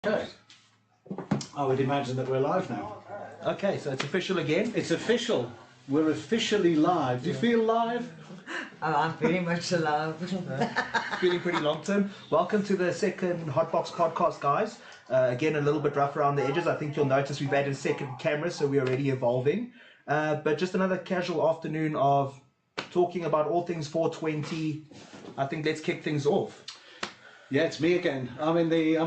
Okay. I would imagine that we're live now. Okay, so it's official again? It's official. We're officially live. Do you feel live? Oh, I'm very much alive. Feeling pretty long term. Welcome to the second HotBox podcast, guys. Again, a little bit rough around the edges. I think you'll notice we've added a second camera, so we're already evolving. But just another casual afternoon of talking about all things 420. I think let's kick things off. Yeah, it's me again. I'm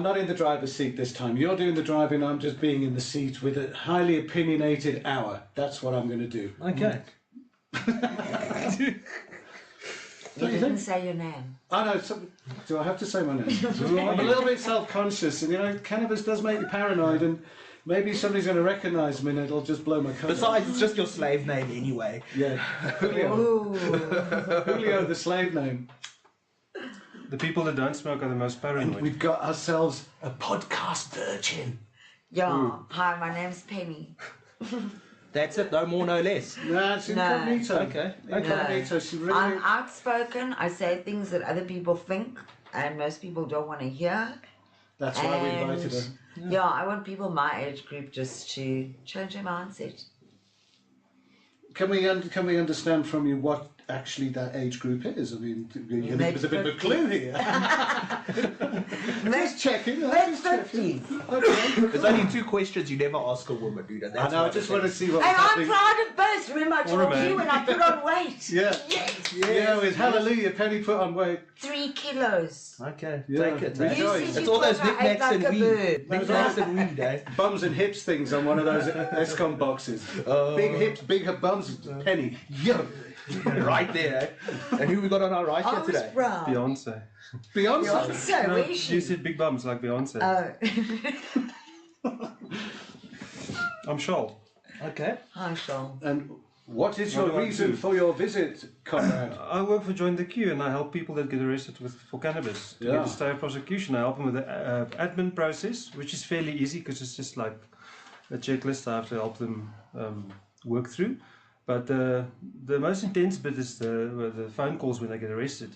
not in the driver's seat this time. You're doing the driving. I'm just being in the seat with a highly opinionated hour. That's what I'm going to do. Okay. You didn't say your name. I know. Do I have to say my name? I'm a little bit self-conscious, and cannabis does make you paranoid, and maybe somebody's going to recognise me, and it'll just blow my cover. Besides, it's just your slave name anyway. Yeah, Julio. Ooh. Julio, the slave name. The people that don't smoke are the most paranoid. And we've got ourselves a podcast virgin. Yeah. Hi, my name's Penny. That's it, no more, no less. No, it's incognito. Okay. Incognito. She really... I'm outspoken. I say things that other people think and most people don't want to hear. That's why we invited her. Yeah, I want people my age group just to change their mindset. Can we understand from you what actually that age group is? I mean, you're giving us a bit of a clue here. Just checking. Mid-50s. Okay. There's only two questions you never ask a woman, dude. And I know, I just want to see what And I'm happening. proud of both. Remember I told you when I put on weight. Yeah. Yes. Yeah, with hallelujah, Penny put on weight. 3 kilos. Okay, Yeah. take it. You Eh? said It's you all those thought I ate knickknacks like a and bird. weed. Knickknacks and weed, eh? Bums and hips things on one of those ESCOM boxes. Big hips, big bums, Penny. Yo. Right there, eh? And who we got on our right here I was today? proud. Beyonce. Beyonce. So, where is she? You said big bums like Beyonce. I'm Charl. Okay. Hi, Sean. And what is What your do I reason do? for your visit, Conrad? I work for Join the Queue and I help people that get arrested for cannabis to Yeah. get a stay of prosecution. I help them with the admin process, which is fairly easy because it's just like a checklist I have to help them work through. But the most intense bit is the phone calls when they get arrested,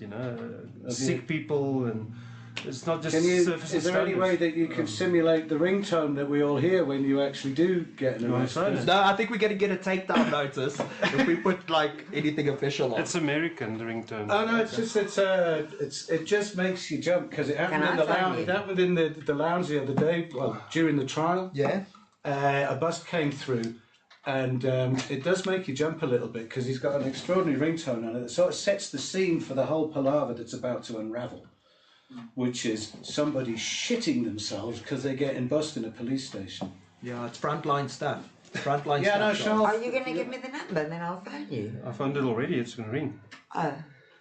sick people, and it's not just surface. Is there any way that you can simulate the ringtone that we all hear when you actually do get an arrest? No, I think we're going to get a takedown notice if we put like anything official on. It's American, the ringtone. Oh no, it just makes you jump because it happened in the lounge. It happened in the lounge the other day. Well, during the trial, Yeah. a bus came through. And it does make you jump a little bit because he's got an extraordinary ringtone on it that sort of sets the scene for the whole palaver that's about to unravel, which is somebody shitting themselves because they're getting bussed in a police station. Yeah, it's frontline stuff. Frontline Yeah, no, stuff. Charl. Are you going to give me the number and then I'll phone you? I found it already, it's going to ring. Oh.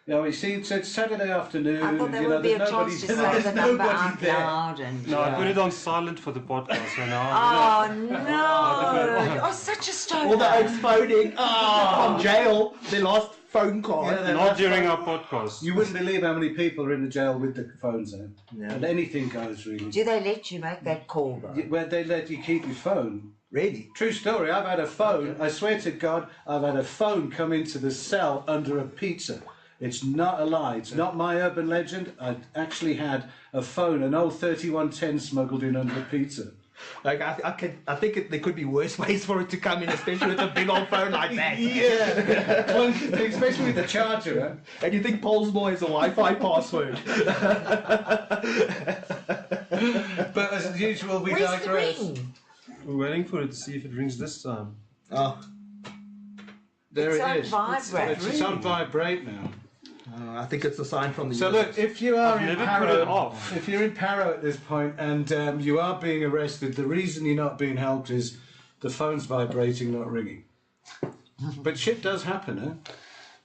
Yeah, we see it's Saturday afternoon. I thought there would be a there's chance to nobody- say the number nobody out there. loud. And No, I put it on silent for the podcast, so now Oh no! You're such a stoner. All the oaks phoning from jail. Their last phone call. Yeah, not during our podcast. You wouldn't believe how many people are in the jail with the phones on. Yeah. And anything goes, really. Do they let you make that call though? Where they let you keep your phone. Really? True story, I've had a phone, I swear to God, I've had a phone come into the cell under a pizza. It's not a lie, it's not my urban legend. I actually had a phone, an old 3110 smuggled in under a pizza. Like I think there could be worse ways for it to come in, especially with a big old phone like that. Yeah, clunky thing, especially with the charger. Huh? And you think Paul's Boy is a Wi-Fi password? But as usual, we Where's digress. the ring? We're waiting for it to see if it rings this time. Oh, There It's it on is. vibrate. It's on vibrate now. I think it's a sign from the So universe. look, if you are I've in never put it Paro, off. if you're in Paro at this point and you are being arrested, the reason you're not being helped is the phone's vibrating, not ringing. But shit does happen, huh?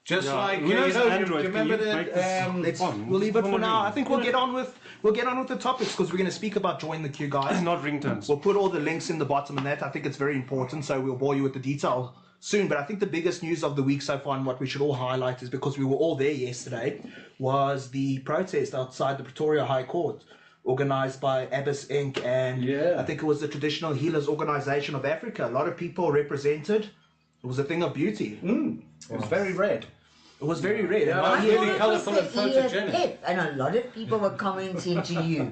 Just Yeah. like Who knows Android? you remember Can you make that? this We'll leave it for now. I think we'll Yeah. get on with the topics because we're going to speak about Join the Queue, guys. Not ringtones. We'll put all the links in the bottom and that. I think it's very important, so we'll bore you with the detail soon. But I think the biggest news of the week so far and what we should all highlight is because we were all there yesterday was the protest outside the Pretoria High Court organised by Abyss Inc. and I think it was the Traditional Healers Organisation of Africa. A lot of people represented. It was a thing of beauty. It was very red. It was very red. Yeah, I really thought it was colourful and the photogenic. EFF, and a lot of people were commenting to you.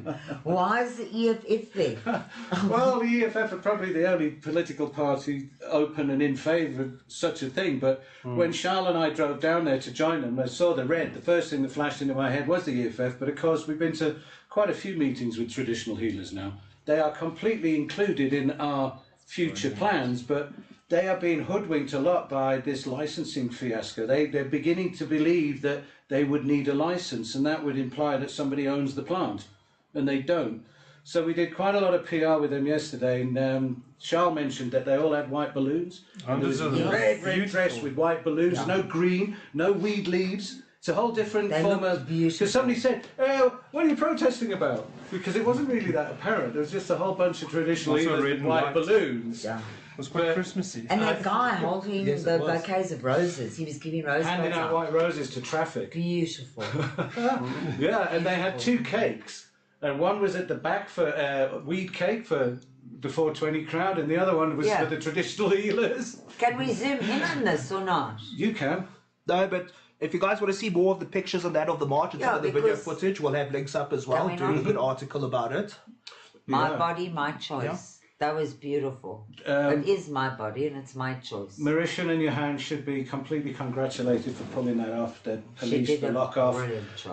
Why is the EFF there? Well, the EFF are probably the only political party open and in favour of such a thing. But when Charl and I drove down there to join them, I saw the red. The first thing that flashed into my head was the EFF. But of course, we've been to quite a few meetings with traditional healers now. They are completely included in our future plans, but they are being hoodwinked a lot by this licensing fiasco. They're beginning to believe that they would need a license, and that would imply that somebody owns the plant, and they don't. So we did quite a lot of PR with them yesterday, and Charl mentioned that they all had white balloons. And there was a red dress with white balloons, no green, no weed leaves. It's a whole different form of... Because somebody said, what are you protesting about? Because it wasn't really that apparent. There was just a whole bunch of traditional healers with white balloons. Yeah. It was quite Christmassy. And that guy holding the bouquets of roses, he was giving roses. Handing out white roses to traffic. Beautiful. Yeah, and they had 2 cakes. And one was at the back for weed cake for the 420 crowd, and the other one was for the traditional healers. Can we zoom in on this or not? You can. No, but if you guys want to see more of the pictures and that of the march and some of the video footage, we'll have links up as well. Doing a good article about it. My body, my choice. Yeah. That was beautiful. It is my body and it's my choice. Marishan and Johan should be completely congratulated for pulling that off. The police, the lock-off.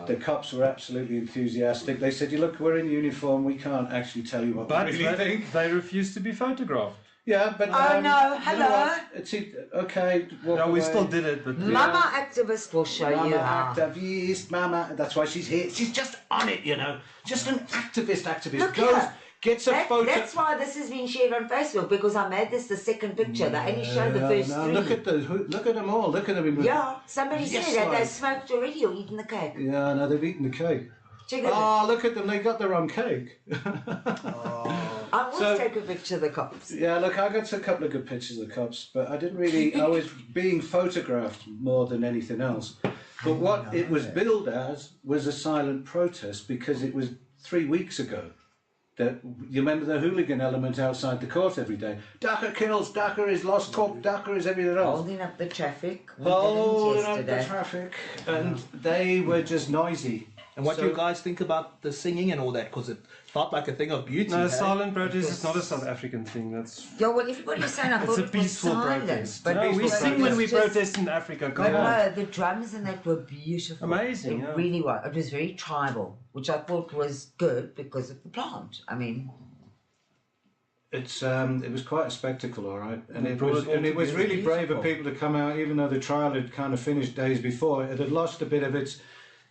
The cops were absolutely enthusiastic. They said, look, we're in uniform, we can't actually tell you what we really think. They refused to be photographed. Yeah, but... Oh no, hello. Okay, no, we still did it, but... Mama activist will show you how. Mama activist, Mama... That's why she's here. She's just on it, you know. Just an activist. Look goes... Gets a photo. That's why this has been shared on Facebook, because I made this the second picture. They only showed the first 3. Look at them all. Look at them. Yeah, somebody said that they smoked already or eaten the cake. Yeah, no, they've eaten the cake. Look at them. They got the wrong cake. I will take a picture of the cops. Yeah, look, I got a couple of good pictures of the cops, but I didn't really... I was being photographed more than anything else. But what it was billed as was a silent protest, because it was 3 weeks ago. That you remember the hooligan element outside the court every day. Dagga kills, Dagga is lost talk, Dagga is everything else. Holding up the traffic. Holding up the traffic. And they were just noisy. And what do you guys think about the singing and all that? Because it felt like a thing of beauty. No, silent protest is not a South African thing. That's... Yeah, well, everybody's saying I thought it's a peaceful protest. But no, we sing when we protest in Africa. But no, the drums and that were beautiful. Amazing, It really was. It was very tribal, which I thought was good because of the plant. I mean... It was quite a spectacle, all right. And it was really brave of people to come out, even though the trial had kind of finished days before. It had lost a bit of its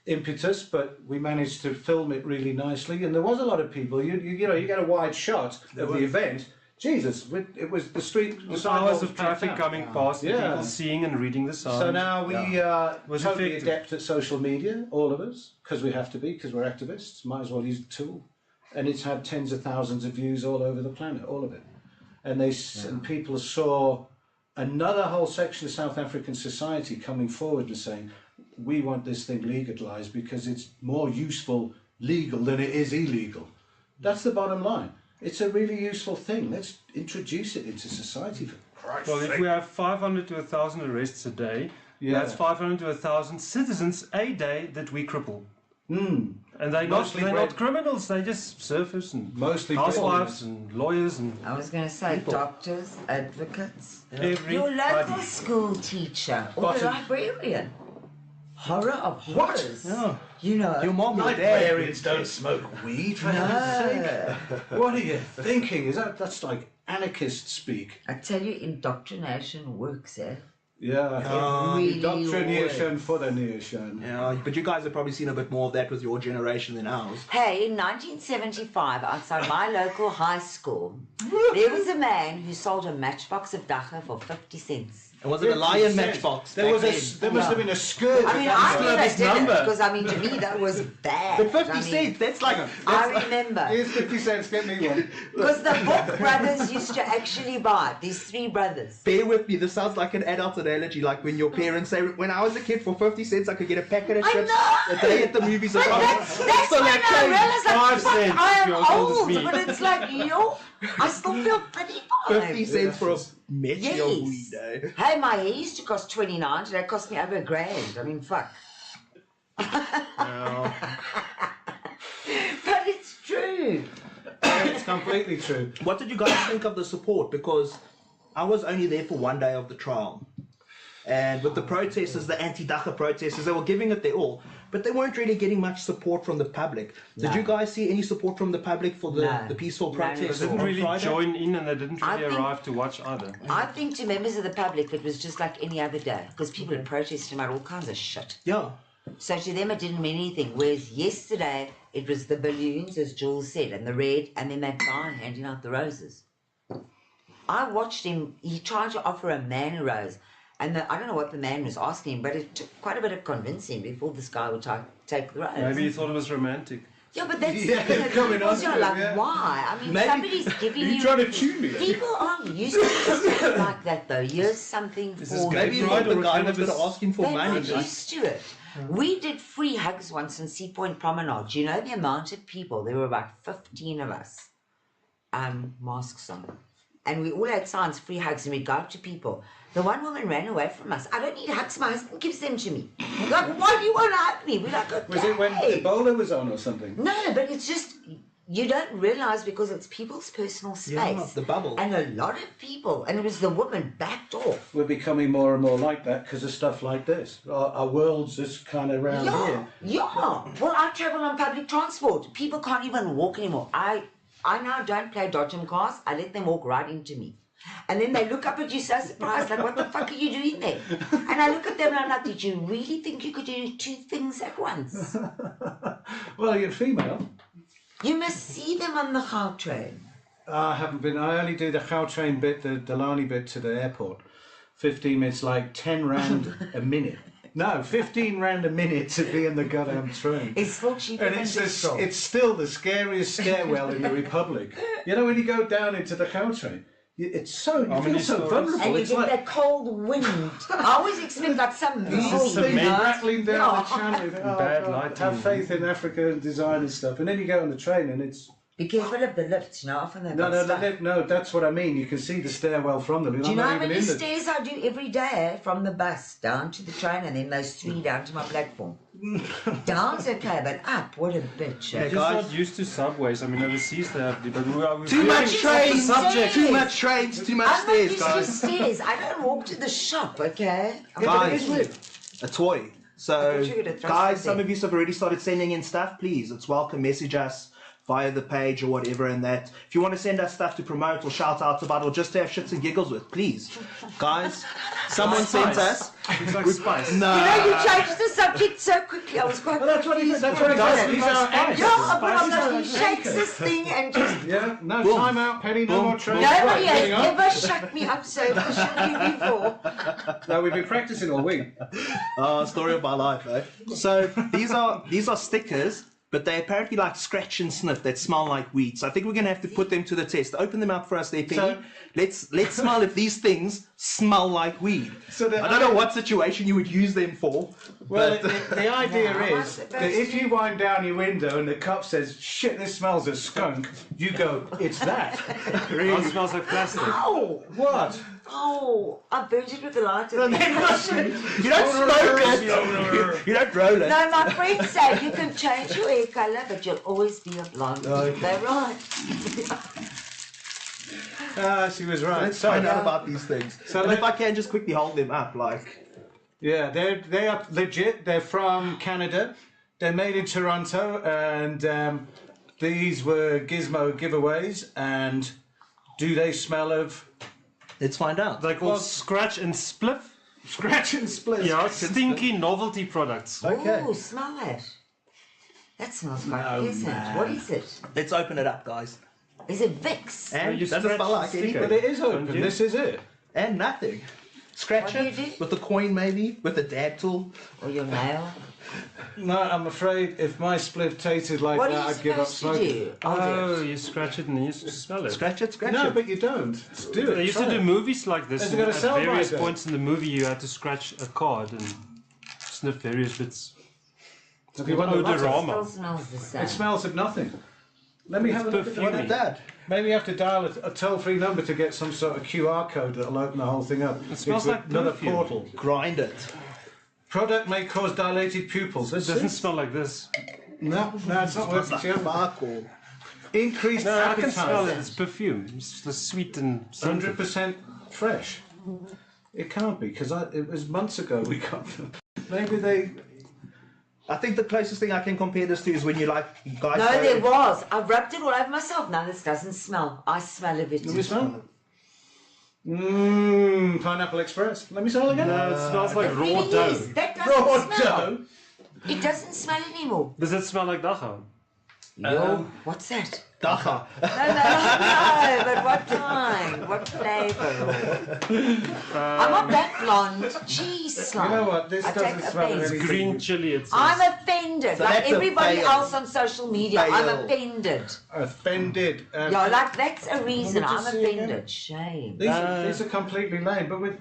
impetus, but we managed to film it really nicely, and there was a lot of people. You know, you get a wide shot of the event. Jesus, it was the street. The hours of traffic coming past, people seeing and reading the signs. So now we are totally adept at social media, all of us, because we have to be, because we're activists. Might as well use the tool, and it's had tens of thousands of views all over the planet, all of it, and and people saw another whole section of South African society coming forward and saying, we want this thing legalised because it's more useful legal than it is illegal. That's the bottom line. It's a really useful thing. Let's introduce it into society, for Christ's sake. Well, if we have 500 to 1,000 arrests a day, that's 500 to 1,000 citizens a day that we cripple. And they're not criminals, they're just surfers and mostly housewives and lawyers and... I was going to say doctors, advocates, your local Everybody. school teacher or the librarian. Horror of horrors. Yeah. You know, your mom, your dad. Librarians don't smoke weed, for heaven's sake. What are you thinking? That's like anarchist speak. I tell you, indoctrination works, eh? Yeah, really indoctrination for the nation. Yeah, but you guys have probably seen a bit more of that with your generation than ours. Hey, in 1975, outside my local high school, there was a man who sold a matchbox of Dagga for 50 cents. And was it a lion matchbox? There must have been a scourge. I mean, I never did it because, I mean, to me that was bad. But 50 cents, that's like... I remember. Here's 50 cents, get me one. Because the Book brothers used to actually buy it, these 3 brothers. Bear with me, this sounds like an adult analogy, like when your parents say, when I was a kid, for 50 cents I could get a packet of chips a day at the movies. But that's when I realized, like, 5 cents. I am You're as old as old, me. but it's like, I still feel pretty fine. 50 cents for a messy of weed, eh? Hey, my hair used to cost $29. Today it cost me over $1,000. I mean, fuck. Well, But it's true. It's completely true. what did you guys think of the support? Because I was only there for one day of the trial. And with the protesters, the anti-Dagga protesters, they were giving it their all. But they weren't really getting much support from the public. Did No. you guys see any support from the public for the peaceful No, protest? They didn't on really Friday? join in, and they didn't I really think- arrive to watch either. I think to members of the public, it was just like any other day because people had protested about all kinds of shit. Yeah. So to them, it didn't mean anything. Whereas yesterday, it was the balloons, as Jules said, and the red, and then that guy handing out the roses. I watched him. He tried to offer a man a rose, and I don't know what the man was asking him, but it took quite a bit of convincing before this guy would take the rose. Maybe he thought it was romantic. Yeah, but that's Yeah, coming on to it, like, yeah. why? I mean, Maybe- somebody's giving you. trying to tune me? People aren't used to stuff like that, though. Here's something This for is you. Maybe Gay what pride the or guy was cannabis? going to ask him for They're money. not used to it. We did free hugs once in Sea Point Promenade. Do you know the amount of people? There were about 15 of us, masks on. And we all had signs, free hugs, and we'd go up to people. The one woman ran away from us. I don't need hugs, my husband gives them to me. Like, why do you want to hug me? We're like, okay. Was it when Ebola was on or something? No, but it's just, you don't realise because it's people's personal space. Yeah, the bubble. And a lot of people, and it was the woman backed off. We're becoming more and more like that because of stuff like this. Our world's just kind of around here. Yeah. Well, I travel on public transport. People can't even walk anymore. I now don't play dodgem cars. I let them walk right into me. And then they look up at you so surprised, like, what the fuck are you doing there? And I look at them and I'm like, did you really think you could do two things at once? Well, you're female. You must see them on the car train. I haven't been. I only do the Gautrain bit, the Delani bit to the airport. 15 minutes, like 10 rand a minute. No, 15 rand a minute to be in the goddamn train. It's still cheaper And than petrol. it's still the scariest stairwell in the Republic. You know, when you go down into the Gautrain, it's so, you many feel so stories? vulnerable. And you It's get like, that cold wind. I always expect like some this movie. is thing rattling down the Yeah. channel. You think, oh, Bad God, lighting. have faith in Africa and design and stuff. And then you go on the train and it's... Be careful of the lifts, you know, often they've No, got no, stuff. no, that's what I mean. You can see the stairwell from them. Do you know how I'm not many even in the... stairs I do every day from the bus down to the train and then those 3 down to my platform? Down's okay, but up, what a bitch. Yeah, Eh? Just guys. not used to subways. I mean, overseas they have, but we're Too much veering trains, off the subject. too much trains, too much I'm not stairs, used to guys. stairs. I don't walk to the shop, okay? I'm Guys. busy. A toy. I So, thought you were gonna throw guys, some something. of you have already started sending in stuff. Please, it's welcome. Message us via the page or whatever and that. If you want to send us stuff to promote or shout out about or just to have shits and giggles with, please. Guys, someone sent us. It's like spice. No. You know, you changed the subject so quickly. I was quite confused. That's what he Guys, does. these He's are our spice. Yeah, but I'm Spice like, he is shakes this thing and just... Yeah, no, Boom. time out, Penny, no Boom. more trains. Nobody Right, has moving on. ever shut me up so efficiently before. No, we've been practicing all week. Story of my life, eh? So these are stickers, but they apparently like scratch and sniff that smell like weed. So I think we're gonna have to put them to the test. Open them up for us there, Penny. So- let's smell if these things smell like weed. So the I don't know what situation you would use them for. Well, but, the idea Yeah, is that if you wind down your window and the cop says, shit, this smells of skunk, you go, it's that. It smells like plastic. Oh, What? oh, I burnt it with the lighter. you don't smoke it. You don't roll it. No, my friend said you can change your hair colour, but you'll always be a blonde. Okay. They're right. She was right. Let's So, find out about these things. So and let- if I can just quickly hold them up, like. yeah, they are legit. They're from Canada. They're made in Toronto, and these were Gizmo giveaways. And do they smell of Let's find out. They call scratch and spliff. scratch and split? Yeah, stinky novelty products. Okay. Ooh, smell that. That smells quite pleasant. What is it? Let's open it up, guys. Is it Vicks? And you does it scratch smell the like sticker. anything? But it is open. Don't you? This is it. And nothing. Scratch What do it you do? with the coin, maybe with a dab tool. Or your nail? No, I'm afraid if my split tasted like What are that, you I'd give up supposed to smoking. do? Oh, you scratch it and then you smell it. Scratch it, scratch No, it. but you don't. Do it. They used try to do it. movies like this. Has it And got a at sell various by then? points in the movie, you had to scratch a card and sniff various bits. Have you won the lotto? Still Odorama. smells the same. It smells of nothing. Let me have a look at What is that? Maybe you have to dial a toll-free number to get some sort of QR code that'll open the whole thing up. It smells like another perfume. portal. Grind it. Product may cause dilated pupils. It doesn't smell like this. No, it's not working. See, Bark or increased No, I can smell it. appetite. It's perfume. It's just sweet and scented. 100% fresh. It can't be because it was months ago we got them. Maybe they. I think the closest thing I can compare this to is when you guys. No, there was. I rubbed it all over myself. No, this doesn't smell. I smell a bit. Let me smell. Pineapple Express. Let me smell again. No, it smells like It raw really dough. is. That Raw doesn't smell. dough. It doesn't smell anymore. Does it smell like Dagga? Yo, what's that? Dagga. No, but what kind? What flavour? I'm not that blonde. Jeez, slime. You know what? This I doesn't take smell of offence. anything. Green chili, it says. I'm offended. So like that's a everybody fail. else on social media, I'm Fail. offended. Offended. Yeah, like that's a reason Let me I'm just see again. offended. Shame. These are completely lame. But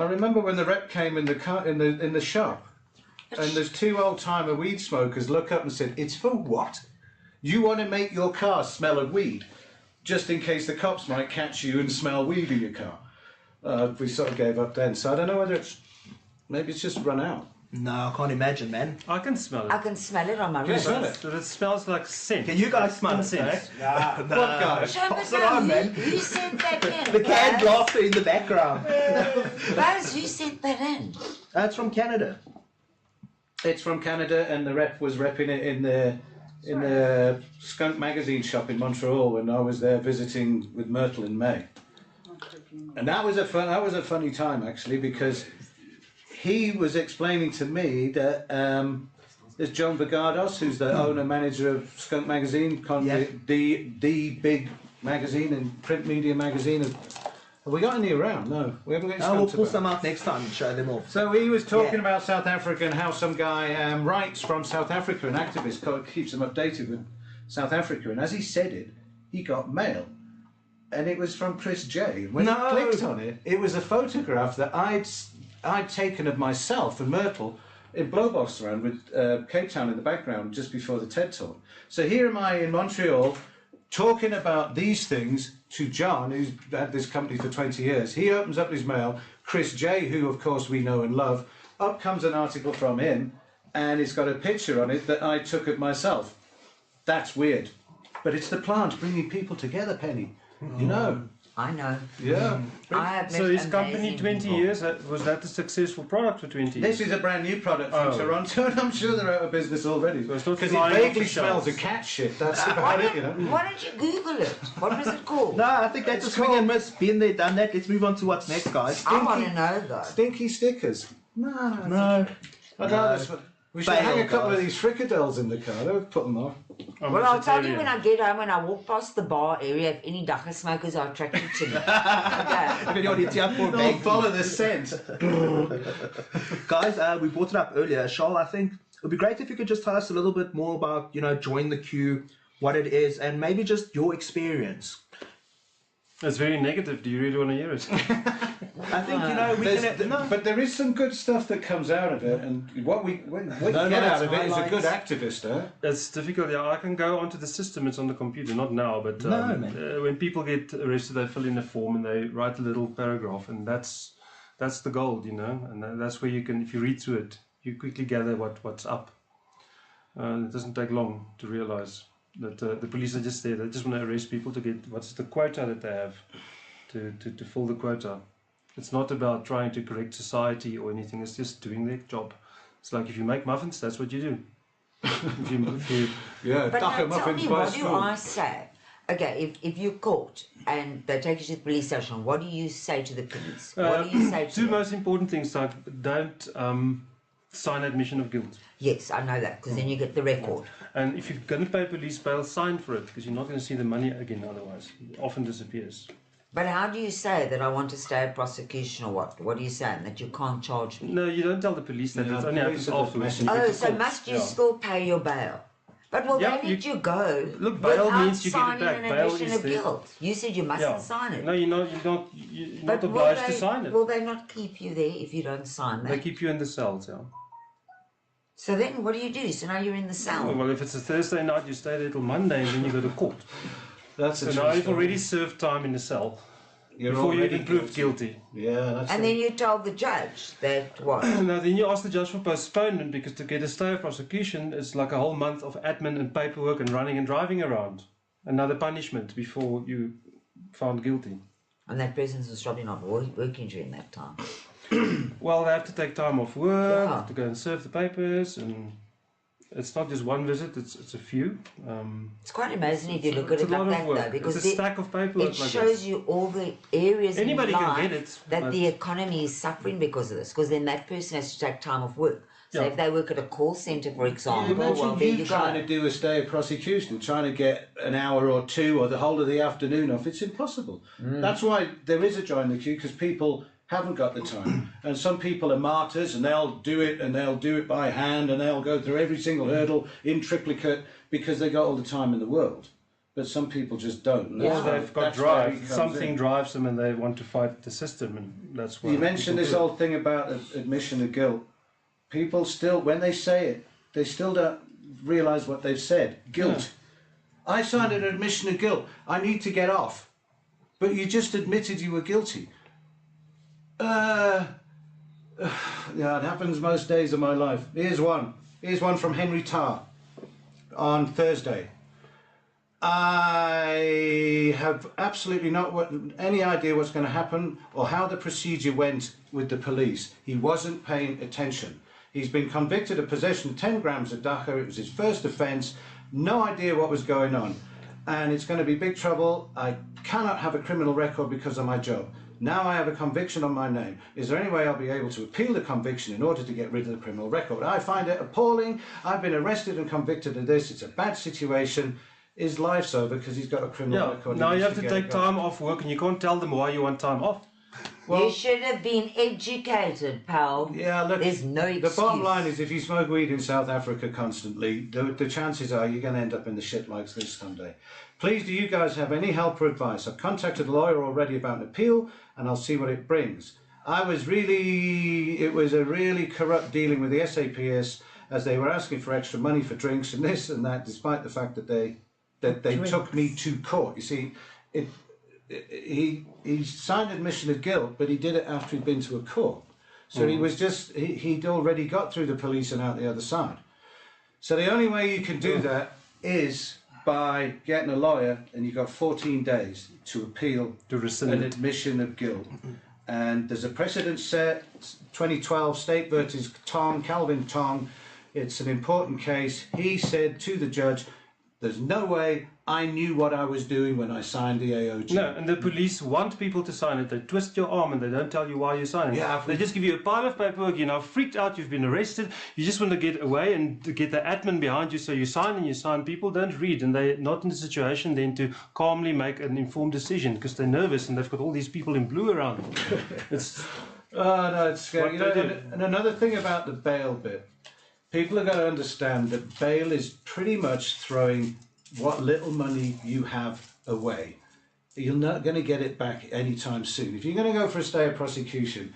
I remember when the rep came in the car in the shop, and there's two old-timer weed smokers look up and said, "It's for what? You want to make your car smell of weed, just in case the cops might catch you and smell weed in your car." We sort of gave up then. So I don't know whether maybe it's just run out. No, I can't imagine, man. I can smell I it. can smell it on my Can you wrist. smell it? So it smells like scent. Can you guys smell it? Incense. Eh? What guy? Show me Pass it on, man. who sent that in? The canned Buzz? laughter in the background. Buzz, who sent that in? That's from Canada. It's from Canada, and the rep was repping it in the Skunk magazine shop in Montreal when I was there visiting with Myrtle in May. And that was a funny time actually, because he was explaining to me that there's John Vigardos, who's the owner manager of Skunk magazine, the big magazine and print media magazine. Have we got any around? No, we haven't got any. We'll Skunks pull about. some out next time and show them off. So he was talking Yeah. about South Africa and how some guy writes from South Africa, an activist, keeps him updated with South Africa. And as he said it, he got mail. And it was from Chris J. When No. he clicked on it, it was a photograph that I'd taken of myself and Myrtle in Blowbox around with Cape Town in the background just before the TED Talk. So here am I in Montreal talking about these things to John, who's had this company for 20 years. He opens up his mail, Chris J, who of course we know and love, up comes an article from him, and it's got a picture on it that I took of myself. That's weird. But it's the plant bringing people together, Penny. You know. I know. Yeah. I have So met his company, amazing 20 people. years, was that a successful product for 20 years? This is a brand new product from Oh. Toronto, and I'm sure they're out of business already. So it's not Because it flying off vaguely the smells shelves. of cat shit. That's Why about it, don't, you know. why don't you Google it? What was it called? No, I think that's a It's swing called- and miss. Been there, done that. Let's move on to what's next, guys. I want to know though. Stinky stickers. No. No. I don't. We should Fail, hang a couple guys. of these fricadelles in the car. That would put them off. I'm Well, I'll tell you vegetarian. when I get home, when I walk past the bar area, if any Dagga smokers are attracted to me. Okay. If anyone hits you up for a Don't bag, follow the scent. guys, we brought it up earlier. Charl, I think it would be great if you could just tell us a little bit more about, Join the Queue, what it is, and maybe just your experience. It's very negative. Do you really want to hear it? I think, we can... But there is some good stuff that comes out of it, and what you No, get no, out of it is a highlights. good activist, eh? It's difficult. Yeah, I can go onto the system. It's on the computer, not now, but No, man. when people get arrested, they fill in a form and they write a little paragraph, and that's the gold, and that's where you can, if you read through it, you quickly gather what's up. It doesn't take long to realize that the police are just there. They just want to arrest people to get what's the quota that they have to fill the quota. It's not about trying to correct society or anything. It's just doing their job. It's like if you make muffins, that's what you do. if you Yeah, But duck now 'em tell muffins me, by a what do spoon. I say? Okay, if you're caught and they take you to the police station, what do you say to the police? What do you say to two them? most important things, like don't sign admission of guilt. Yes, I know that, because then you get the record. And if you're going to pay police bail, sign for it, because you're not going to see the money again otherwise. It often disappears. But how do you say that I want to stay at prosecution or what? What are you saying? That you can't charge me? No, you don't tell the police that. Yeah, It only police happens are the afterwards. messenger. Oh, to so court, must you yeah. still pay your bail? But will Yeah, they let you- you go Look, bail without means you get it signing back. an Bail admission is of there. guilt? You said you mustn't Yeah. sign it. No, you're not But will obliged to they- sign it. Will they not keep you there if you don't sign that? They keep you in the cells, yeah. So then what do? So now you're in the cell. Well, if it's a Thursday night, you stay there till Monday and then you go to court. That's So a now true you've story. already served time in the cell You're before you already even proved guilty. Yeah, that's And then you told the judge that what? Now then you ask the judge for postponement because to get a stay of prosecution is like a whole month of admin and paperwork and running and driving around. Another punishment before you found guilty. And that person's probably not working during that time. Well, they have to take time off work, Yeah. to go and serve the papers, and it's not just one visit, it's a few. It's quite amazing if you look at It's it a lot like of that, work. though, because It's a stack of paperwork it like shows this. you all the areas Anybody in can life get it, that but- the economy is suffering because of this. Because then that person has to take time off work. So Yeah. if they work at a call centre, for example, Imagine well, there you you trying to go. do a stay of prosecution, trying to get an hour or two or the whole of the afternoon off. It's impossible. That's why there is a join the queue, because people haven't got the time. And some people are martyrs and they'll do it by hand and they'll go through every single hurdle in triplicate because they got all the time in the world. But some people just don't. And Or that's why- they've got that's why he drive, comes something in. drives them and they want to fight the system, and that's why You mentioned people this do it. whole thing about admission of guilt. People still, when they say it, they still don't realise what they've said. Guilt. I signed an admission of guilt. I need to get off. But you just admitted you were guilty. Yeah, it happens most days of my life. Here's one. Here's one from Henry Tarr on Thursday. I have absolutely not any idea what's going to happen or how the procedure went with the police. He wasn't paying attention. He's been convicted of possession of 10 grams of Dagga. It was his first offence. No idea what was going on. And it's going to be big trouble. I cannot have a criminal record because of my job. Now I have a conviction on my name. Is there any way I'll be able to appeal the conviction in order to get rid of the criminal record? I find it appalling. I've been arrested and convicted of this. It's a bad situation. His life's over because he's got a criminal record. Now He you needs have to get take it gone. time off work and you can't tell them why you want time off. You should have been educated, pal. Yeah, look, There's no excuse. the bottom line is if you smoke weed in South Africa constantly, the chances are you're going to end up in the shit like this someday. Please, do you guys have any help or advice? I've contacted a lawyer already about an appeal, and I'll see what it brings. It was a really corrupt dealing with the SAPS, as they were asking for extra money for drinks and this and that, despite the fact that they took me to court. You see, he signed admission of guilt, but he did it after he'd been to a court. So he'd already got through the police and out the other side. So the only way you can do that is by getting a lawyer, and you've got 14 days to appeal To rescind an it. admission of guilt. And there's a precedent set, 2012 State versus Tong, Calvin Tong. It's an important case. He said to the judge, there's no way I knew what I was doing when I signed the AOG. No, and the police want people to sign it. They twist your arm and they don't tell you why you're signing. Yeah, They just give you a pile of paperwork. You're now freaked out. You've been arrested. You just want to get away and to get the admin behind you. So you sign and you sign. People don't read, and they're not in the situation then to calmly make an informed decision because they're nervous and they've got all these people in blue around them. It's Oh, no, it's scary. What they do. And another thing about the bail bit, people have got to understand that bail is pretty much throwing what little money you have away. You're not going to get it back anytime soon. If you're going to go for a stay of prosecution,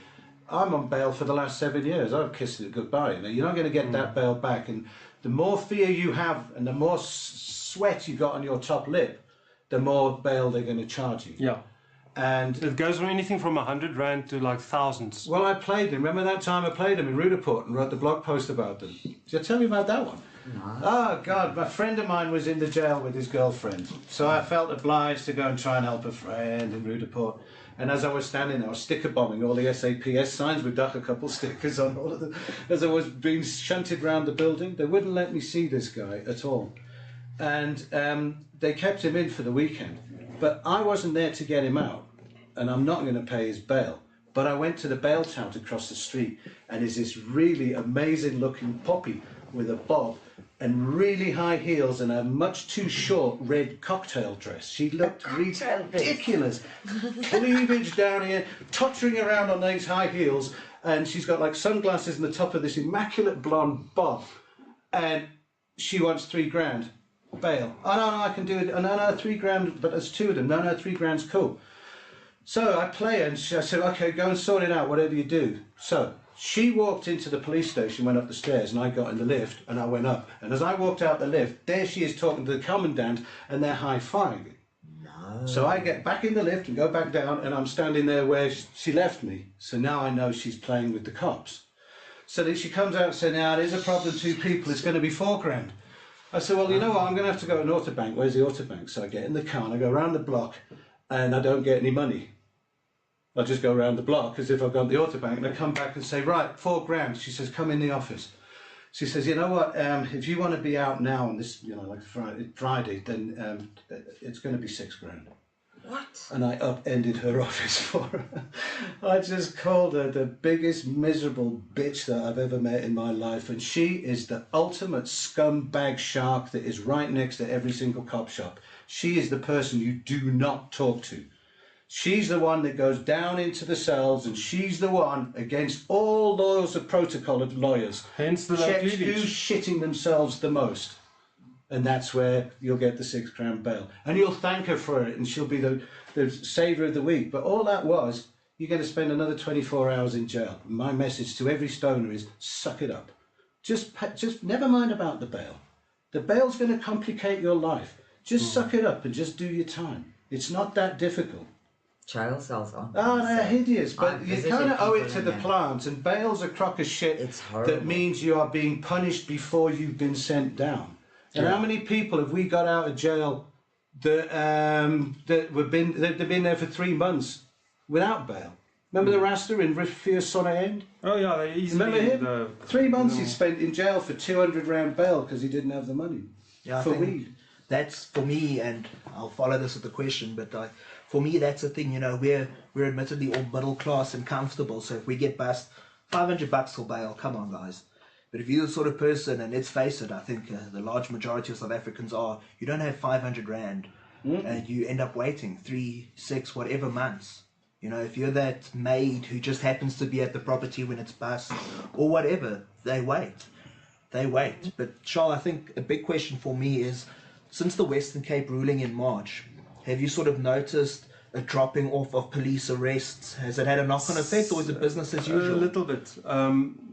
I'm on bail for the last 7 years. I've kissed it goodbye. You know, you're not going to get that bail back. And the more fear you have and the more sweat you got on your top lip, the more bail they're going to charge you. yeah. And It goes from anything from 100 rand to like thousands. well, I played them. Remember that time I played them in Rudaport and wrote the blog post about them? Did I tell you about that one? No. Oh, God. A friend of mine was in the jail with his girlfriend. So I felt obliged to go and try and help a friend in Rudaport. And as I was standing there, I was sticker bombing all the SAPS signs with Dagga couple stickers on all of them. As I was being shunted round the building, they wouldn't let me see this guy at all. And they kept him in for the weekend. But I wasn't there to get him out. And I'm not going to pay his bail. But I went to the bail tout across the street, and there's this really amazing looking poppy with a bob and really high heels and a much too short red cocktail dress. She looked ridiculous. Cleavage down here, tottering around on those high heels, and she's got like sunglasses on the top of this immaculate blonde bob. And she wants $3,000 bail. Oh no, I can do it. Oh, no, $3,000, but there's two of them. No, $3,000's cool. So I play and I said, okay, go and sort it out, whatever you do. So She walked into the police station, went up the stairs, and I got in the lift, and I went up. And as I walked out the lift, there she is talking to the commandant, and they're high-fiving. No. So I get back in the lift and go back down, and I'm standing there where she left me. So now I know she's playing with the cops. So then she comes out and says, now there's a problem, 2 people, it's going to be £4,000. I said, well, you know what, I'm going to have to go to an autobank. Where's the autobank? So I get in the car and I go around the block, and I don't get any money. I just go around the block as if I've gone to the autobank, and I come back and say, right, £4,000. She says, come in the office. She says, you know what, if you want to be out now on this, you know, like Friday, then it's going to be £6,000. What? And I upended her office for her. I just called her the biggest miserable bitch that I've ever met in my life, and she is the ultimate scumbag shark that is right next to every single cop shop. She is the person you do not talk to. She's the one that goes down into the cells, and she's the one against all laws of protocol of lawyers. Hence the Checks cleavage. who's shitting themselves the most. And that's where you'll get the £6,000 bail. And you'll thank her for it, and she'll be the saviour of the week. But all that was, you're going to spend another 24 hours in jail. My message to every stoner is, suck it up. Just never mind about the bail. The bail's going to complicate your life. Just suck it up and just do your time. It's not that difficult. Jail cells aren't. Oh, they're hideous, but I've you visited kind of owe it people to in the there. plants, and bail's a crock of shit. It's horrible. That means you are being punished before you've been sent down. And how many people have we got out of jail that they've been there for 3 months without bail? Remember the Rasta in Riffier Sonne End? Oh yeah, they easily. Remember him? 3 months he spent in jail for £200 bail because he didn't have the money Yeah, I for think weed. that's for me, and I'll follow this with the question, but for me, that's the thing, you know, we're admittedly all middle class and comfortable, so if we get bust, $500 for bail, come on, guys. But if you're the sort of person, and let's face it, I think the large majority of South Africans are, you don't have 500 Rand, and you end up waiting 3, 6, whatever months. You know, if you're that maid who just happens to be at the property when it's bust, or whatever, they wait. They wait. But Charl, I think a big question for me is, since the Western Cape ruling in March, have you sort of noticed a dropping off of police arrests? Has it had a knock-on effect, or is it business as usual? A little bit.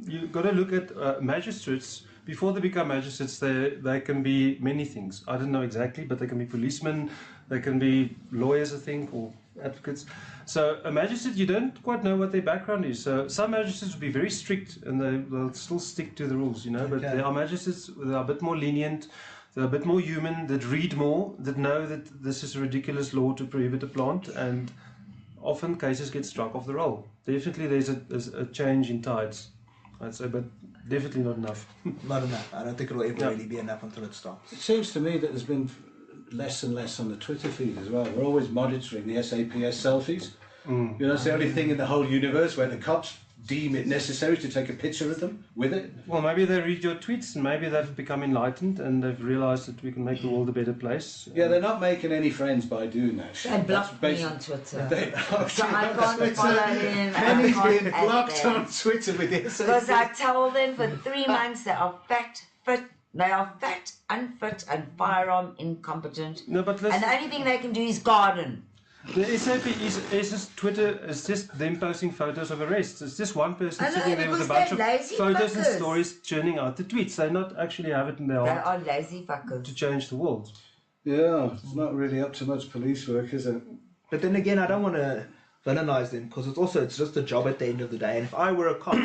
You've got to look at magistrates. Before they become magistrates, they can be many things. I don't know exactly, but they can be policemen, they can be lawyers, I think, or advocates. So a magistrate, you don't quite know what their background is. So some magistrates will be very strict, and they'll still stick to the rules, you know. But there are magistrates that are a bit more lenient. They're a bit more human, that read more, that know that this is a ridiculous law to prohibit a plant, and often cases get struck off the roll. Definitely there's a change in tides, I'd say, but definitely not enough. Not enough. I don't think it'll ever really be enough until it stops. It seems to me that there's been less and less on the Twitter feed as well. We're always monitoring the SAPS selfies. You know, it's the only thing in the whole universe where the cops deem it necessary to take a picture of them with it. Well, maybe they read your tweets, and maybe they've become enlightened, and they've realised that we can make the world a better place. Yeah, they're not making any friends by doing that shit. They blocked me That's on Twitter. basi- So I can't follow him. Penny's I can't been add blocked them. on Twitter with this. Because I told them for 3 months they are fat, unfit, and firearm incompetent. No, but And the only thing they can do is garden. the SAP is just Twitter. It's just them posting photos of arrests. It's just one person I know, sitting there with a because bunch of they're lazy photos and fuckers. stories churning out the tweets. They not actually have it in their They heart are lazy fuckers. to change the world. Yeah, it's not really up to much police work, is it? But then again, I don't want to villainize them, because it's just a job at the end of the day. And if I were a cop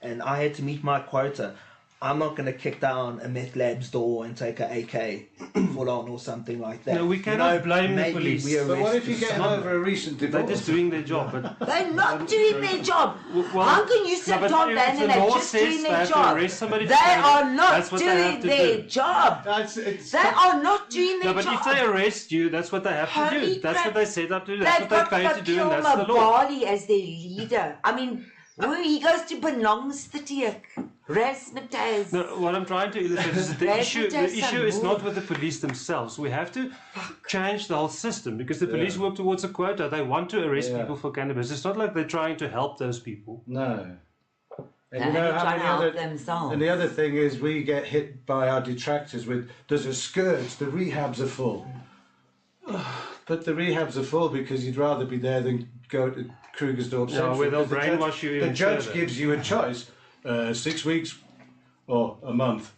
and I had to meet my quota, I'm not going to kick down a meth lab's door and take an AK full on or something like that. No, we cannot blame the maybe police. we But what if you arrest get some- over a recent They're divorce? just doing their job. But They're not doing their job. well, How can you no, sit but on if them the and they're law just says doing they their have to job? arrest somebody They for something, are not that's what they have doing to their do. job. They are not doing No, their but job. if they arrest you, that's what they have to Holy do. That's crap. what they set up to do. That's They've what they got pay to do, and that's the Fakil law. Mabali as their leader. I mean, he goes to Belongstatiek, Resmetaz. No, what I'm trying to illustrate is that the issue is not with the police themselves. We have to change the whole system, because the police work towards a quota. They want to arrest people for cannabis. It's not like they're trying to help those people. No. And They're you know only how trying many to other, help themselves. and the other thing is we get hit by our detractors with, there's a scourge, the rehabs are full. But the rehabs are full because you'd rather be there than go to Krugersdorp Central. where they'll because brainwash you The even judge further. gives you a choice, 6 weeks or a month.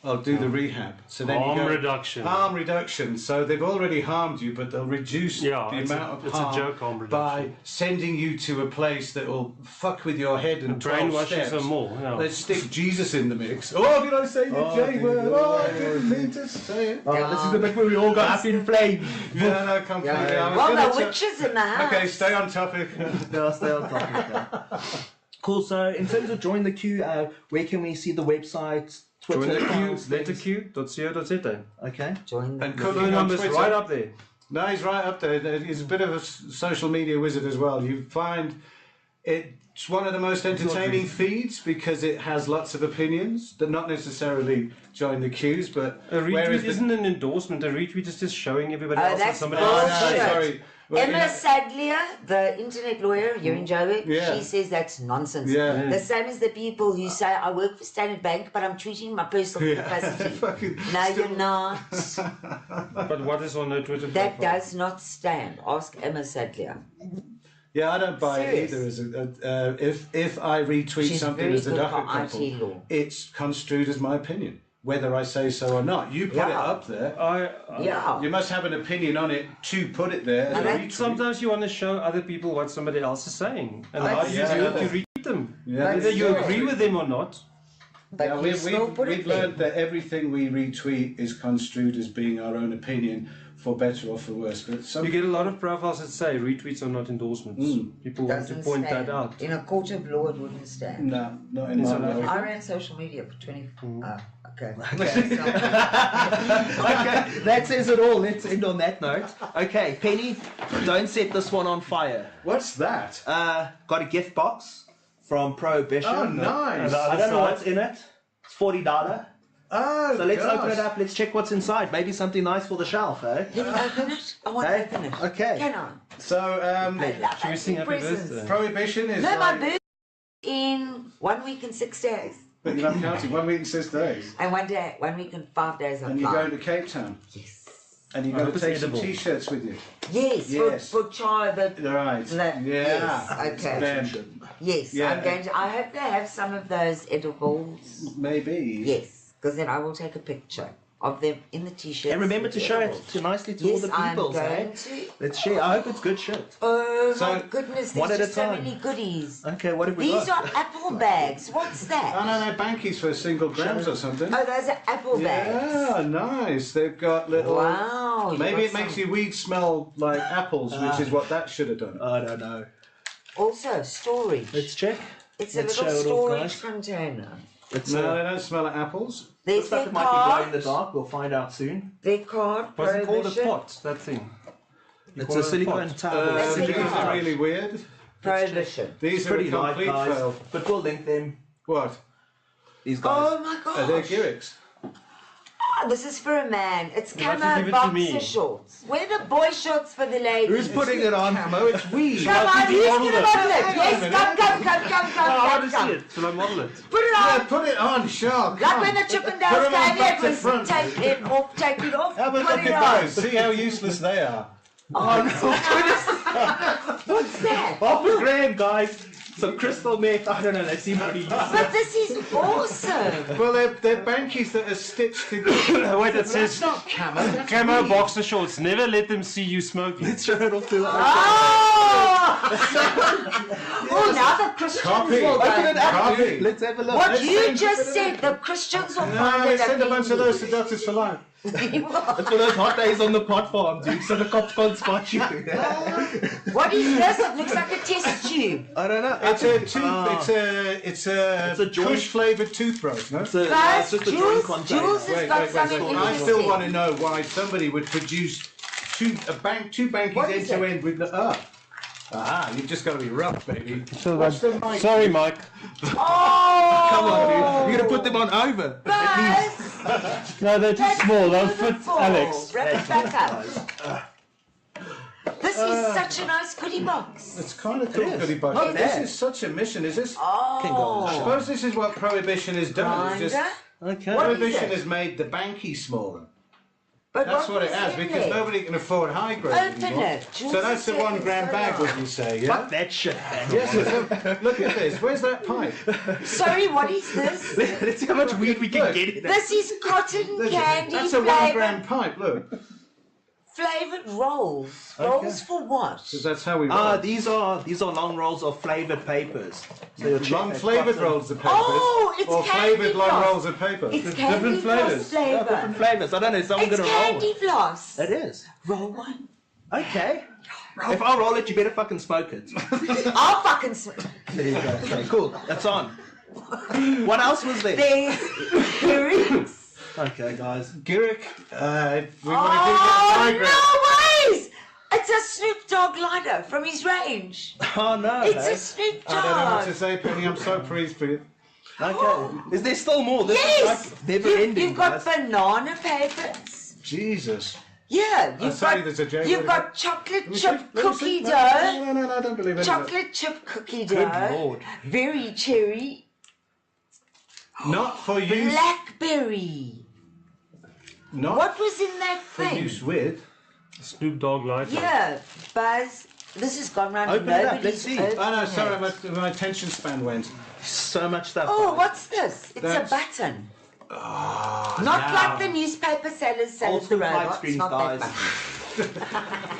I'll do the rehab. So then Harm you go, reduction. Harm reduction. So they've already harmed you, but they'll reduce the amount of it's harm a joke harm by reduction. sending you to a place that will fuck with your head and 12 Brainwash you steps. some more. Yeah. Let's stick Jesus in the mix. Oh, did I say the J word? Oh, I didn't mean to say it. Oh, this is the bit where we all got up in flames. Yeah, no, completely. I was Well, gonna the witches in the house. Okay, stay on topic. No, stay on top of that. Cool. So, in terms of join the queue, where can we see the website? Join Twitter the queue, accounts, letterqueue.co.za. Okay. Join the And Phone cooking on number's Twitter. right up there. No, he's right up there. He's a bit of a social media wizard as well. You find it's one of the most entertaining feeds because it has lots of opinions that not necessarily join the queues, but A whereas retweet isn't an endorsement. A retweet is just showing everybody Oh, else that that's somebody bullshit. else is saying. sorry. Well, Emma you know- Sadlier, the internet lawyer here in Joburg, Yeah. she says that's nonsense. Yeah. The same as the people who say, I work for Standard Bank, but I'm treating my personal capacity. Fucking No, still- you're not. But what is on her Twitter That profile? does not stand. Ask Emma Sadlier. Yeah, I don't buy Serious. it either. If I retweet She's something very as a good Dagga for couple, IT law. it's construed as my opinion, whether I say so or not. You put it Yeah. up there. Yeah. You must have an opinion on it to put it there. As And a that- retweet. Sometimes you want to show other people what somebody else is saying. And how do you Yeah. do it? You read them. Yeah. Whether you agree with them or not. But Yeah, you we've still put we've it there. learned that everything we retweet is construed as being our own opinion, for better or for worse. But some You get a lot of profiles that say retweets are not endorsements. People want to Doesn't point stand. that out. In a court of law, it wouldn't stand. no, not in my world. I ran social media for 20. Okay. Okay, that says it all. Let's end on that note. Okay, Penny, don't set this one on fire. What's that? Got a gift box from Prohibition. Oh, nice. I don't know what's in it. It's $40. Oh, So let's gosh. open it up. Let's check what's inside. Maybe something nice for the shelf, eh? Can you open it? I want Hey, to open it. okay. Can I? So, I love Should we sing happy presents. birthday? Prohibition is No, my like... birthday in 1 week and 6 days. But you're not counting 1 week and 6 days. And 1 week and 5 days I'm And you're flying. going to Cape Town. Yes. And you're I going hope to it's take some edible. T-shirts with you. Yes, Yes. for Charl, but Right. That- Yeah. yes, okay. Then yes, Yeah. I'm going to. I hope they have some of those edibles. maybe. Yes, because then I will take a picture of them in the t-shirt. And remember to show it to nicely to all Yes, the I'm people, eh? going to. Let's share. I hope it's good shit. Oh So, my goodness, there's one at a just so time. many goodies. Okay, what have we These got? are apple bags. What's that? Oh, no, they're bankies for single grams or something. Oh, those are apple bags. Yeah, nice. They've got little... Wow. you Maybe got it makes some- your weed smell like apples, which is what that should have done. I don't know. Also, storage. Let's check. It's let's a little show it off, storage guys. container. It's No, they don't smell like apples. There's looks like their it might be glow in the card. dark. We'll find out soon. Their card. What's it called? A Prohibition. pot, that thing. You It's call a it silicone pot. towel. That's These the are card. really weird. Prohibition. These are a Pretty light, complete guys. fail. But we'll link them. What? These guys. Oh my gosh. Are they Gearix? Ah, this is for a man. It's You have to camo give it to me. boxer shorts. Where are the boy shorts for the ladies? Who's putting it on? Mo, it's weed. Come on, who's model gonna it? model it? Hang on a Yes, minute. come, I want to see come. it. Shall I model it? Put it Yeah, on. put it on, sure. Like come when on. the Chippendales Put 'em on came back in, to it was front. take it off, take it off, Have a put look it at on. those. See how useless they are. What's that? Half a gram, guys. Some crystal meth. I don't know. Let's see what he uses. But this is awesome. Well, they're bankies that are stitched together. Wait, it That's says not camo. That's camo weed. boxer shorts. Never let them see you smoking. Let's show it off to the Oh, now the Christians Copy. will Open it go. up, Copy. dude. Let's have a look. What Let's you send- just said, the Christians will No, find they it send a bunch of those to offensive. Doctors for Life. It's for those hot days on the pot farm, dude. So the cops can't spot you. What is this? It looks like a test tube. I don't know. It's a tooth. It's a joint. Kush flavored toothbrush. No. It's, a, Guys, it's just a joint Jules container. has Wait, got wait, something wait. I interesting. still want to know why somebody would produce two bankies What end is to it? end with the you've just got to be rough, baby. What's the mic? Sorry, Mike. Oh! Come on, dude. You're gonna put them on over. Guys, No, they're too that's small. They'll fit beautiful. Alex. Wrap it back up. This is such a nice goodie box. It's kind of cool, is. goodie box. Not This bad. is such a mission. Is this? Oh, I suppose this is what Prohibition has done. It's Kinda. just Okay. What is Prohibition it? has made the banky smaller. But That's what it was has, in because there? nobody can afford high grade Open anymore. it. Jules So that's the said 1 it's gram so bag, long. would you say? Yeah. Fuck that shit, man. Yes. Look at this. Where's that pipe? Sorry, what is this? Let's see how much weed we can Look. get in. This is cotton candy That's a 1 gram pipe. Look. flavored rolls. Rolls for what? So that's how we roll. These are long rolls of flavored papers. So you'll check long that flavoured cotton- rolls of papers. Oh, it's or candy flavoured long floss. rolls of paper. It's Different candy floss flavours. Yeah, different flavor. flavors. I don't know. Is someone It's gonna roll? candy floss. It is. Roll one. Okay. If I roll it, you better fucking smoke it. I'll fucking. There you go. Okay, cool. That's on. What else was there? There's earrings. Okay, guys. Girick, we want to do that Oh, diagram. no ways! It's a Snoop Dogg lighter from his range. Oh no. It's hey? a Snoop I don't know what Dogg. to say, Penny. I'm so pleased for you. Okay. Is there still more? This Yes! is like never ending. You've got guys. banana papers. Jesus. Yeah, I'll you've tell you got, there's a J you've word got chocolate Let me chip see, let me cookie see. dough. No, I don't believe it. Chocolate chip cookie Good dough. lord. Very cherry. Not for use. Blackberry. Not What was in that for thing? use with. Snoop Dogg lighter. Yeah, Buzz. This has gone round. Open it up, Nobody's let's see. opened Oh no, it. sorry, my attention span went. So much stuff. Oh, guys. what's this? It's That's- a button. Ah, Not now. like the newspaper sellers sell Old at the school pipe robots. screens, Not guys. that button.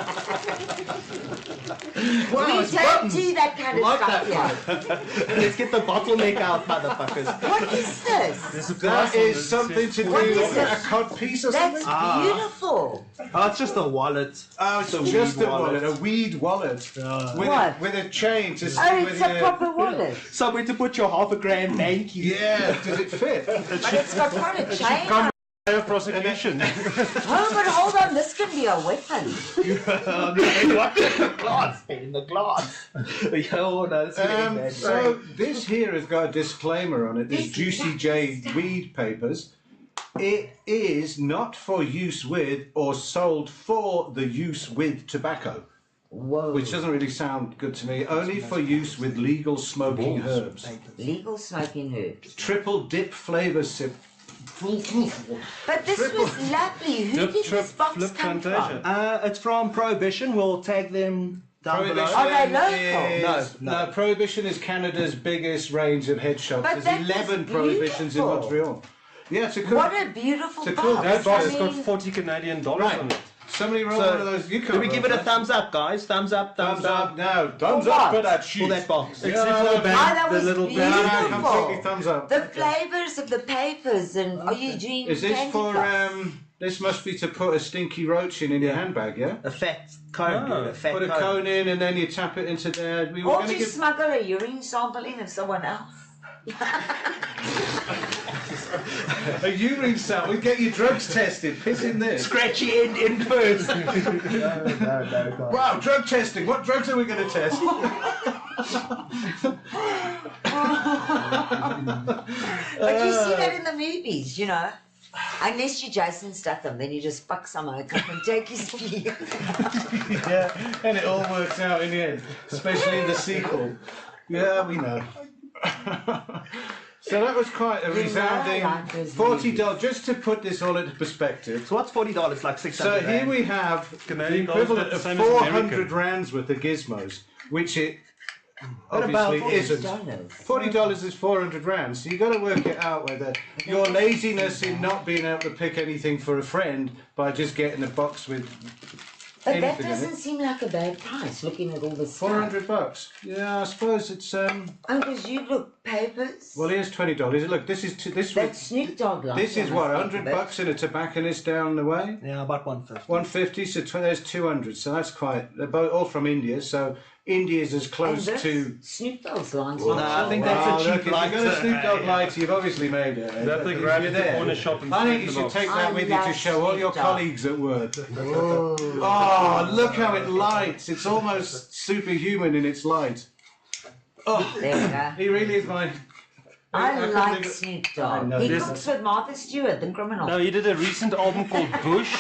Wow, We it's don't buttons. do that kind of Like stuff that here. Let's get the bottleneck out, motherfuckers. What is this? There's a That price on is it. something to do What is with this? a cod piece or That's something. beautiful. Oh, it's just a wallet. Oh, it's a just weed a wallet, a weed wallet. With, What? with a chain to see Oh, whether it's a you- proper wallet. Somewhere to put your $half-a-gram Yankee. Yeah, does it fit? But it's got quite a chain on it. Of prosecution. Oh, but hold on, this can be a weapon. What? The glass, in the glass. Oh, no, it's getting bad. So this here has got a disclaimer on it. This This- Juicy J weed papers. It is not for use with or sold for the use with tobacco, Whoa. which doesn't really sound good to me. Only for use with legal smoking herbs. Legal smoking herbs. Triple dip flavor sip. But this was lovely. Who Dip, did trip, this box flip, come plantation. from? It's from Prohibition. We'll tag them down below. Are they local? Is, No. no, Prohibition is Canada's biggest range of head shops. But There's that is 11 Prohibitions in beautiful. Montreal. Yeah, it's a cool. What a beautiful It's a cool- box. That box I has got mean, 40 Canadian dollars Right. on it. Somebody roll So, one of those. You can't Do we roll give it a that. thumbs up, guys? Thumbs up, Thumbs up now. Thumbs For up what? for that for shit. that box. Yeah, Except for the no, bag, Oh, that the was little beautiful. No, bag. no, completely thumbs up. the flavours of the papers and are you doing Is this candy for floss? This must be to put a stinky roach in your handbag, yeah? A fat cone, No. dude. A fat Put a cone. cone in and then you tap it into there. We were Or going to do you give. smuggle a urine sample in of someone else? A urine sample. We get your drugs tested. Piss in this. Scratchy end in first. no. Wow, drug testing. What drugs are we going to test? But you see that in the movies, you know. Unless you're Jason Statham, then you just fuck someone up and take his pee. Yeah, and it all works out in the end, especially in the sequel. Yeah, we know. So that was quite a You know, resounding like those $40. Just to put this all into perspective. So what's $40? Like 600. So here rand. we have the Canadian dollars, equivalent but of the same as 400 American. rands worth of gizmos, which it What about obviously isn't. $40 is 400 rands, so you got to work it out whether your laziness in not being able to pick anything for a friend by just getting a box with But that anything in doesn't it. seem like a bad price, looking at all the stuff. $400. Yeah, I suppose it's Oh, because you look papers. well, here's $20. Look, this is this That's Snoop Dogg lighter. this is what $100 in a tobacconist down the way. Yeah, about 150. 150, so there's 200. So that's quite. They're both all from India. So India's as close to. Snoop Dogg's lines. No, I think that's Wow, a cheap look, if you've got a lighter. Snoop Dogg lighter, you've obviously made it. That thing You're grab in the there. corner shop and I think stick you the should box. take that I with you to love show all your Snoop Dogg. colleagues at work. Oh, Oh, look how it lights. It's almost superhuman in its light. Oh, there we go. he really is my. I couldn't like think of- Snoop I Dogg. know He this. cooks with Martha Stewart, the criminal. No, he did a recent album called Bush.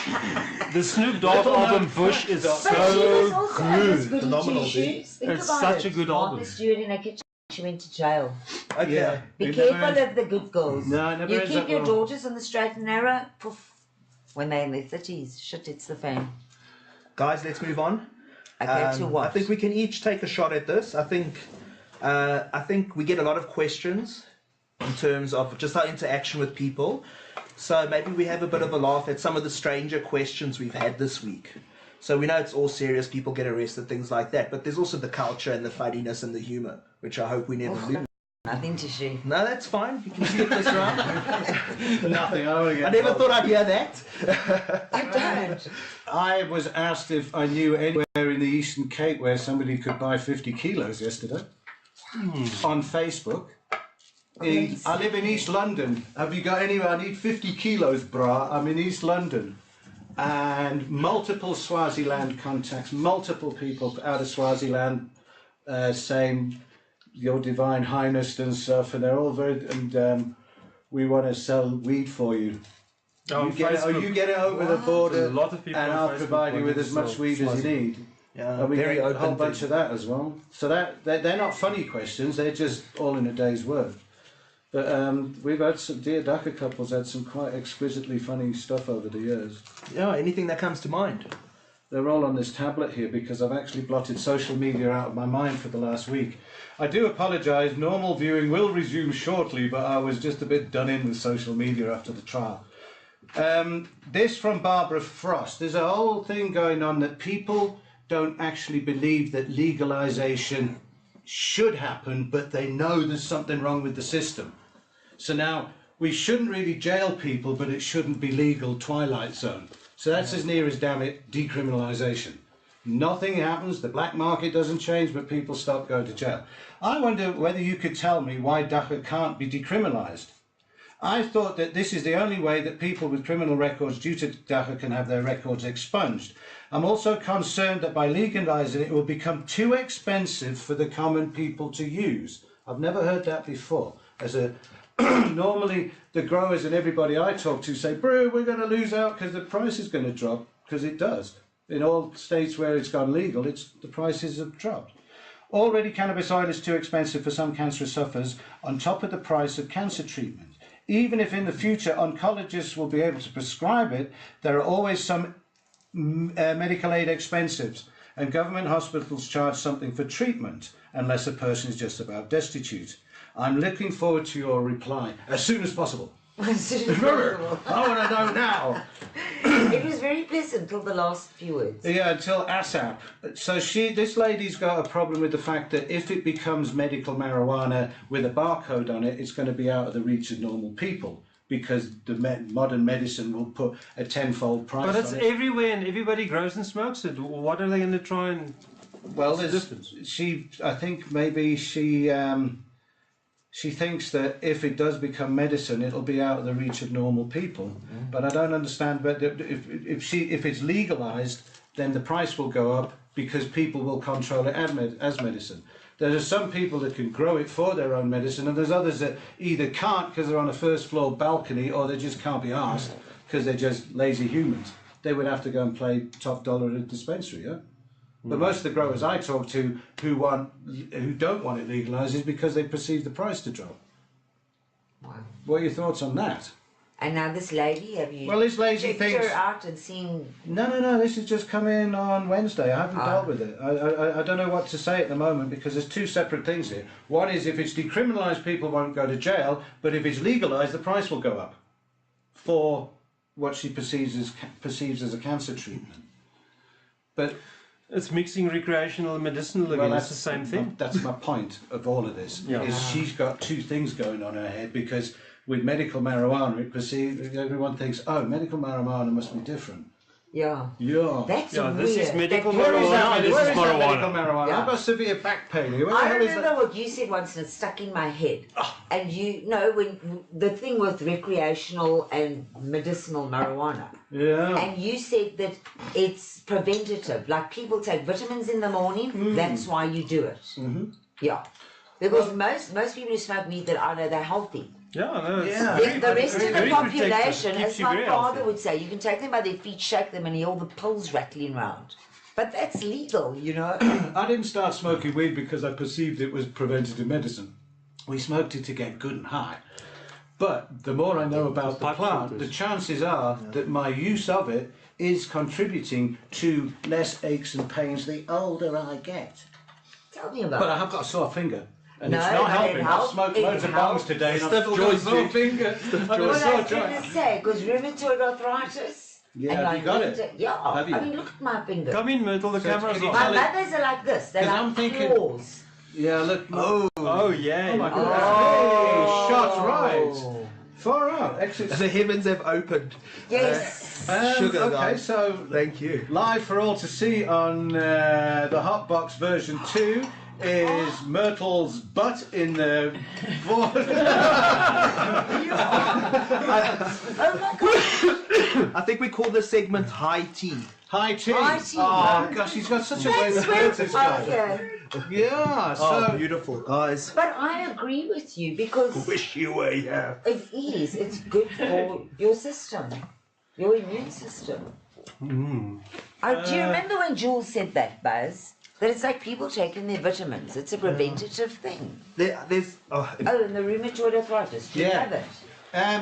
The Snoop Dogg Little known album Bush is fact, But she was so also Alice good. Goody Phenomenal, Two-Shoes. Think It's about such it. a good Martha album. Stewart in a kitchen. She went to jail. Okay. Yeah. Be It careful never ends- of the good girls. No, it never You ends keep up your well. daughters on the straight and narrow. Poof. when they're in their 30s. Shit, it's the fan. Guys, let's move on. Okay, to what? I think we can each take a shot at this. I think we get a lot of questions in terms of just our interaction with people. So maybe we have a bit of a laugh at some of the stranger questions we've had this week. So we know it's all serious, people get arrested, things like that. But there's also the culture and the funniness and the humour, which I hope we never lose. Nothing to share. No, that's fine. You can skip this round. Nothing. I never thought I'd hear that. You don't. I was asked if I knew anywhere in the Eastern Cape where somebody could buy 50 kilos yesterday on Facebook. I live in East London. Have you got anywhere? I need 50 kilos, brah. I'm in East London. And multiple Swaziland contacts, multiple people out of Swaziland saying, Your Divine Highness and stuff, and they're all very, and we want to sell weed for you. You get it over the border, and I'll provide you with as much weed as you need. Yeah, and we very get a open whole bunch of that as well. So they're not funny questions; they're just all in a day's work. But we've had some dear Dagga couples had some quite exquisitely funny stuff over the years. Yeah, anything that comes to mind. They're all on this tablet here because I've actually blotted social media out of my mind for the last week. I do apologise, normal viewing will resume shortly, but I was just a bit done in with social media after the trial. This from Barbara Frost. There's a whole thing going on that people don't actually believe that legalisation should happen, but they know there's something wrong with the system. So now, we shouldn't really jail people, but it shouldn't be legal, twilight zone. So that's as near as, damn it, decriminalisation. Nothing happens, the black market doesn't change, but people stop going to jail. I wonder whether you could tell me why Dagga can't be decriminalised. I thought that this is the only way that people with criminal records due to Dagga can have their records expunged. I'm also concerned that by legalising it will become too expensive for the common people to use. I've never heard that before. Normally the growers and everybody I talk to say, bro, we're going to lose out because the price is going to drop, because it does. In all states where it's gone legal, the prices have dropped. Already cannabis oil is too expensive for some cancer sufferers, on top of the price of cancer treatment. Even if in the future oncologists will be able to prescribe it, there are always some medical aid expenses, and government hospitals charge something for treatment, unless a person is just about destitute. I'm looking forward to your reply as soon as possible. As soon as possible. I want to know now. It was very pleasant till the last few words. Yeah, until ASAP. So this lady's got a problem with the fact that if it becomes medical marijuana with a barcode on it, it's going to be out of the reach of normal people, because the modern medicine will put a tenfold price on it. But it's everywhere and everybody grows and smokes it. What are they going to try and... Well, I think maybe she thinks that if it does become medicine, it'll be out of the reach of normal people. Mm. But I don't understand. But if it's legalised, then the price will go up because people will control it as medicine. There are some people that can grow it for their own medicine, and there's others that either can't because they're on a first floor balcony, or they just can't be asked because they're just lazy humans. They would have to go and play top dollar at a dispensary, yeah? But most of the growers I talk to who don't want it legalised is because they perceive the price to drop. Wow. What are your thoughts on that? And now this lady, have you this lady checked thinks... her out and seen... No, this has just come in on Wednesday. I haven't dealt with it. I don't know what to say at the moment, because there's two separate things here. One is, if it's decriminalised, people won't go to jail, but if it's legalised, the price will go up for what she perceives as a cancer treatment. But... It's mixing recreational and medicinal again. That's the same thing. That's my point of all of this. Yeah. Is she's got two things going on in her head, because with medical marijuana, everyone thinks, oh, medical marijuana must be different. Yeah. Yeah. That's weird. This is medical Where is marijuana. that? Where is that medical marijuana? Yeah. I've got severe back pain here. Where the I hell is that? remember what you said once, and it stuck in my head. And you know, when the thing with recreational and medicinal marijuana. Yeah. And you said that it's preventative. Like, people take vitamins in the morning, that's why you do it. Mm-hmm. Yeah. Because most people who smoke weed that I know, they're healthy. Yeah, no, The rest of the population, as my father healthy. would say, you can take them by their feet, shake them, and hear all the pills rattling round. But that's legal, you know. I didn't start smoking weed because I perceived it was preventative medicine. We smoked it to get good and high. But the more I know about the plant, the chances are that my use of it is contributing to less aches and pains the older I get. Tell me about But I it. have got a sore finger. And No, it's not but it helping. I've helps. smoked It loads of helps. bongs today and I've Stiff still got a joints, sore dude. finger. I've got a What I sore was going joint. to say, because rheumatoid arthritis. Yeah, and have I you got need it? Yeah. Have you? I mean, look at my finger. Come in, Myrtle, the So camera's can you on. My tell it- mothers are like this. They're 'Cause like I'm thinking- claws. Yeah, look. Oh, yeah. Oh my Oh. goodness. Hey, shots right. Far out. Exit. The heavens have opened. Yes. Sugar, okay, guys. so Thank you. live for all to see on the HotBox version 2 is Myrtle's butt in the Oh my God. I think we call this segment high tea. high tea. High tea. Oh gosh, he's got such a way That's to where put this guy. okay. Yeah, Oh, so beautiful, guys. But I agree with you because Wish you were here. it is. It's good for your system, your immune system. Do you remember when Jules said that, Buzz? That it's like people taking their vitamins. It's a preventative thing. There's Oh, and the rheumatoid arthritis. Do you Yeah. have it?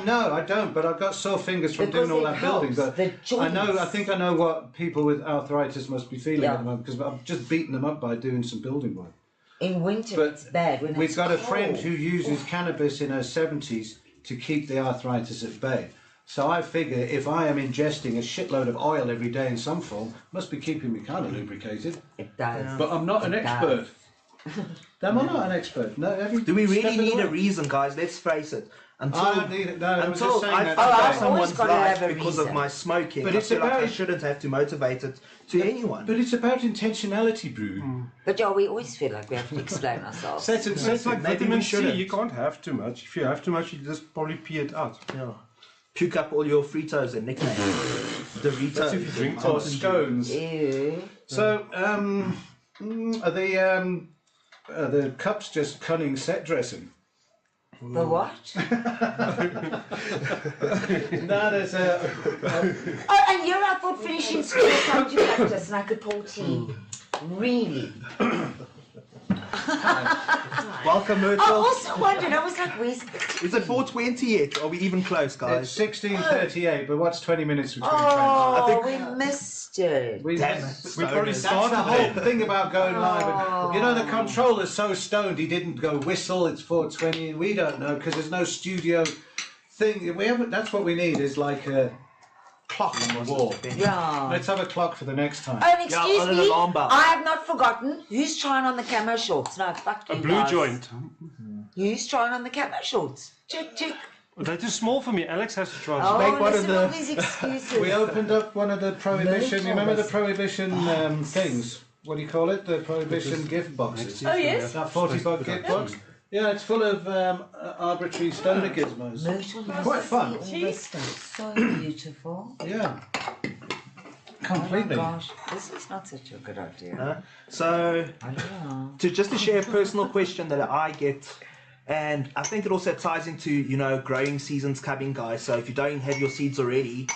no, I don't. But I've got sore fingers from Because doing all it that building. helps But the joints. I think I know what people with arthritis must be feeling Yeah. at the moment because I've just beaten them up by doing some building work. In winter, But it's bad. When We've it's got a cold. friend who uses cannabis in her 70s to keep the arthritis at bay. So I figure if I am ingesting a shitload of oil every day in some form, must be keeping me kind of lubricated. It does. But I'm not an It expert. I'm not an expert. No, every Do we step really of the need a way. reason, guys? Let's face it. Until I don't need it. No, I was until just saying I that. fuck Oh, up I've always someone's gotta life have a because of reason. my smoking, But I it's feel like I about- shouldn't have to motivate it to anyone. But it's about intentionality, Brew. But yeah, we always feel like we have to explain ourselves. Set and It's set like Maybe vitamin we C, shouldn't. you can't have too much. If you have too much, you just probably pee it out. Yeah. Puke up all your Fritos and nicknames. That's if you Doritos. drink or too much. stones. Ew. So, are the cups just cunning set dressing? The what? No, there's a. Oh, and you're up for finishing school, come to practice, and I could pour tea. Really? Welcome, I Myrtle. also wondered, I was like, where's... Is it 4:20 yet? Are we even close, It's guys? 16:38, but what's 20 minutes between Oh, think- we missed it. trains? We Damn it. We probably Stoners. That's the whole started thing about going live. Oh. You know, the controller's so stoned he didn't go whistle. It's 4:20, and we don't know because there's no studio thing. We haven't. That's what we need is like a clock on the wall. Yeah. Let's have a clock for the next time. Oh, and excuse on an me, alarm bell. I have not forgotten. Who's trying on the camo shorts? No, fuck a you blue guys. joint. Who's trying on the camo shorts? Check, check. They're too small for me. Alex has to try. Oh, make one of listen to the- all these excuses. We opened up one of the prohibition. You remember the prohibition things? What do you call it? The prohibition gift boxes. Oh, yes. That 40-buck gift box. Yeah, it's full of arbitrary stoner gizmos. Myrtle, you Quite fun. see all this stuff. So beautiful. Yeah. Oh Completely. my gosh, this is not such a good idea. So, I know. just to share a personal question that I get, and I think it also ties into, you know, growing seasons coming, guys. So if you don't have your seeds already,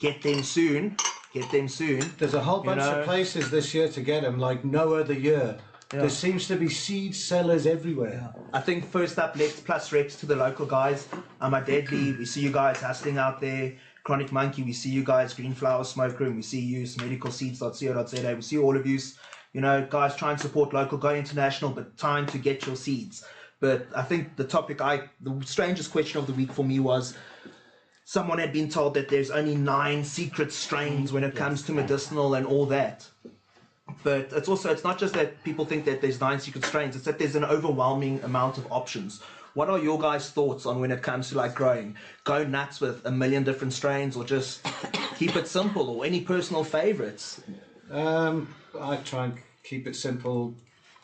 get them soon. Get them soon. There's a whole bunch know. of places this year to get them, like no other year. Yeah. There seems to be seed sellers everywhere. I think first up, let's plus reps to the local guys. At Deadly, we see you guys hustling out there. Chronic Monkey, we see you guys. Green Flower Smoke Room, we see you. medicalseeds.co.za, we see all of you. You know, guys, try and support local, go international, but time to get your seeds. But I think the strangest question of the week for me was, someone had been told that there's only 9 secret strains when it comes to medicinal and all that. But it's not just that people think that there's 9 secret strains, it's that there's an overwhelming amount of options. What are your guys' thoughts on when it comes to like growing? Go nuts with a million different strains, or just keep it simple, or any personal favorites? I try and keep it simple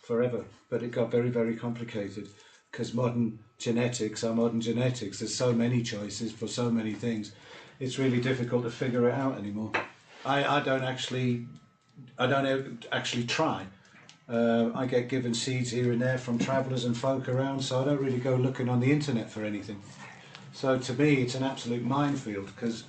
forever, but it got very, very complicated because modern genetics are modern genetics. There's so many choices for so many things. It's really difficult to figure it out anymore. I don't actually try. I get given seeds here and there from travellers and folk around, so I don't really go looking on the internet for anything. So to me, it's an absolute minefield because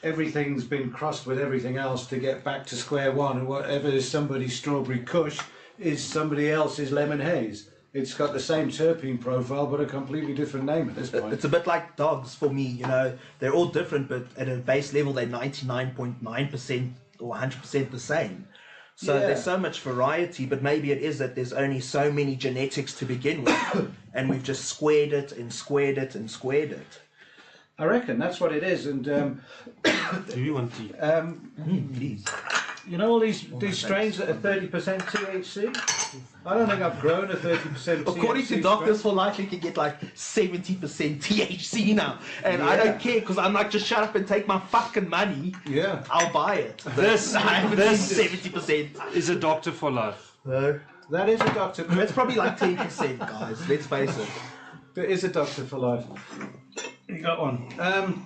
everything's been crossed with everything else to get back to square one, and whatever is somebody's strawberry kush is somebody else's lemon haze. it's got the same terpene profile but a completely different name at this point. It's a bit like dogs for me, you know. They're all different, but at a base level, they're 99.9% or 100% the same. So Yeah. there's so much variety, but maybe it is that there's only so many genetics to begin with, and we've just squared it and squared it and squared it. I reckon that's what it is. And Do you want tea? Please. you know all these strains that are 30% THC? I don't think I've grown a 30% THC. According to Doctors for Life, you can get like 70% THC now. And I don't care because I'm like, just shut up and take my fucking money. Yeah. I'll buy it. This I haven't seen 70%. is a doctor for life. No. That is a doctor. It's probably like 10%, guys. Let's face it. There is a doctor for life. You got one.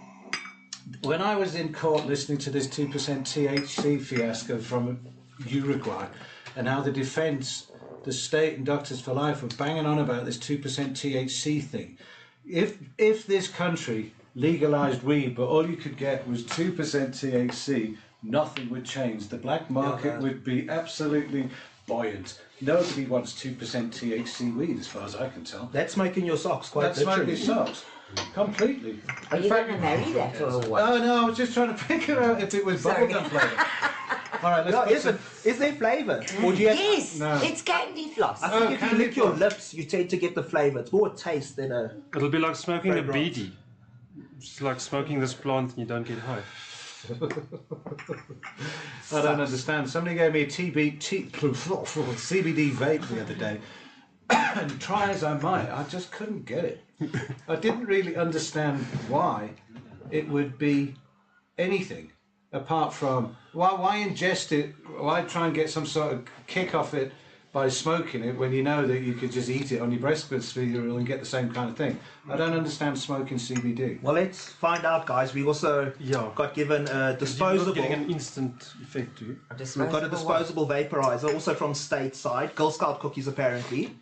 When I was in court listening to this 2% THC fiasco from Uruguay and how the defence, the state and Doctors for Life were banging on about this 2% THC thing, if this country legalised weed but all you could get was 2% THC, nothing would change. The black market would be absolutely buoyant. Nobody wants 2% THC weed as far as I can tell. That's making your socks quite That's my literally. socks. Completely. Are you going to marry that or what? Oh no, I was just trying to figure out if it was Sorry. bubblegum flavour. Alright, let's No, put is there flavour? Or do you have, Yes, No. it's candy floss. I think if you candy lick your floss. lips, you tend to get the flavour. It's more a taste than a... It'll be like smoking a Fragrance. beedi. It's like smoking this plant and you don't get high. I don't understand. Somebody gave me a CBD vape the other day. And try as I might, I just couldn't get it. I didn't really understand why it would be anything apart from why ingest it, why try and get some sort of kick off it by smoking it when you know that you could just eat it on your breakfast cereal and get the same kind of thing. I don't understand smoking CBD. Well, let's find out, guys. We also Yeah. got given a You're not disposable... getting an instant effect too. We've got a disposable vaporizer, also from stateside. Girl Scout cookies, apparently.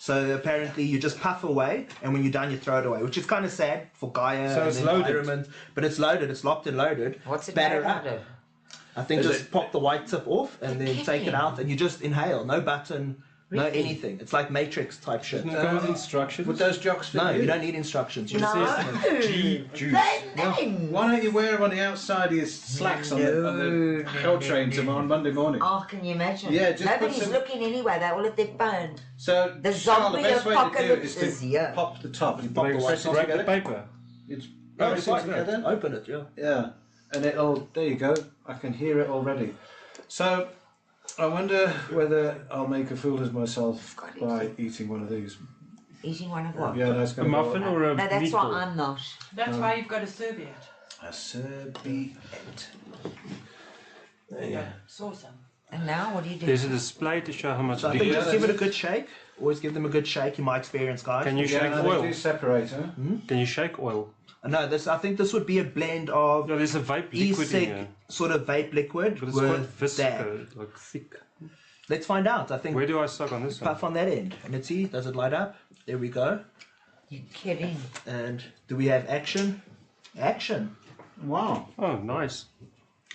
So apparently you just puff away, and when you're done, you throw it away, which is kind of sad for Gaia So and it's the loaded. environment. But it's loaded, it's locked and loaded. What's it Batter made up. out of? I think Is just it- pop the white tip off and then take it out, and you just inhale. No button, no Really? anything. It's like Matrix type shit. Didn't it come with instructions? Would those jocks fit No, you? you don't need instructions. You No. Juice. Then. Why don't you wear them on the outside of your slacks on the hell train tomorrow on Monday morning? Oh, can you imagine? Yeah, just put Nobody's some- looking anyway. They're all at their phone. So, The Charl, the zombie best way to do it apocalypse is is to here. pop the top and pop Break, the white break the together. paper. It's Oh, press it's it like together. that. Open it, yeah. Yeah, and it'll. There you go. I can hear it already. So, I wonder whether I'll make a fool of myself by eating one of these. Eating one of what? Yeah, that's A going to muffin or a No, that's meatball? why I'm not. That's why you've got a serviette. a serviette. There you go. Sauce them. And now, what do you do? There's a display to show how much So I it think is. just give it a good shake. Always give them a good shake, in my experience, guys. Can you Yeah, shake no, they oil? do separate, huh? Can you shake oil? No, I think this would be a blend of No, there's a vape liquid in e-cig here. sort of vape liquid But it's quite with dab. viscous, like thick. Let's find out. I think Where do I suck on this one? puff on that end. Let's see. Does it light up? There we go. You kidding? And do we have action? Action. Wow, Oh, nice.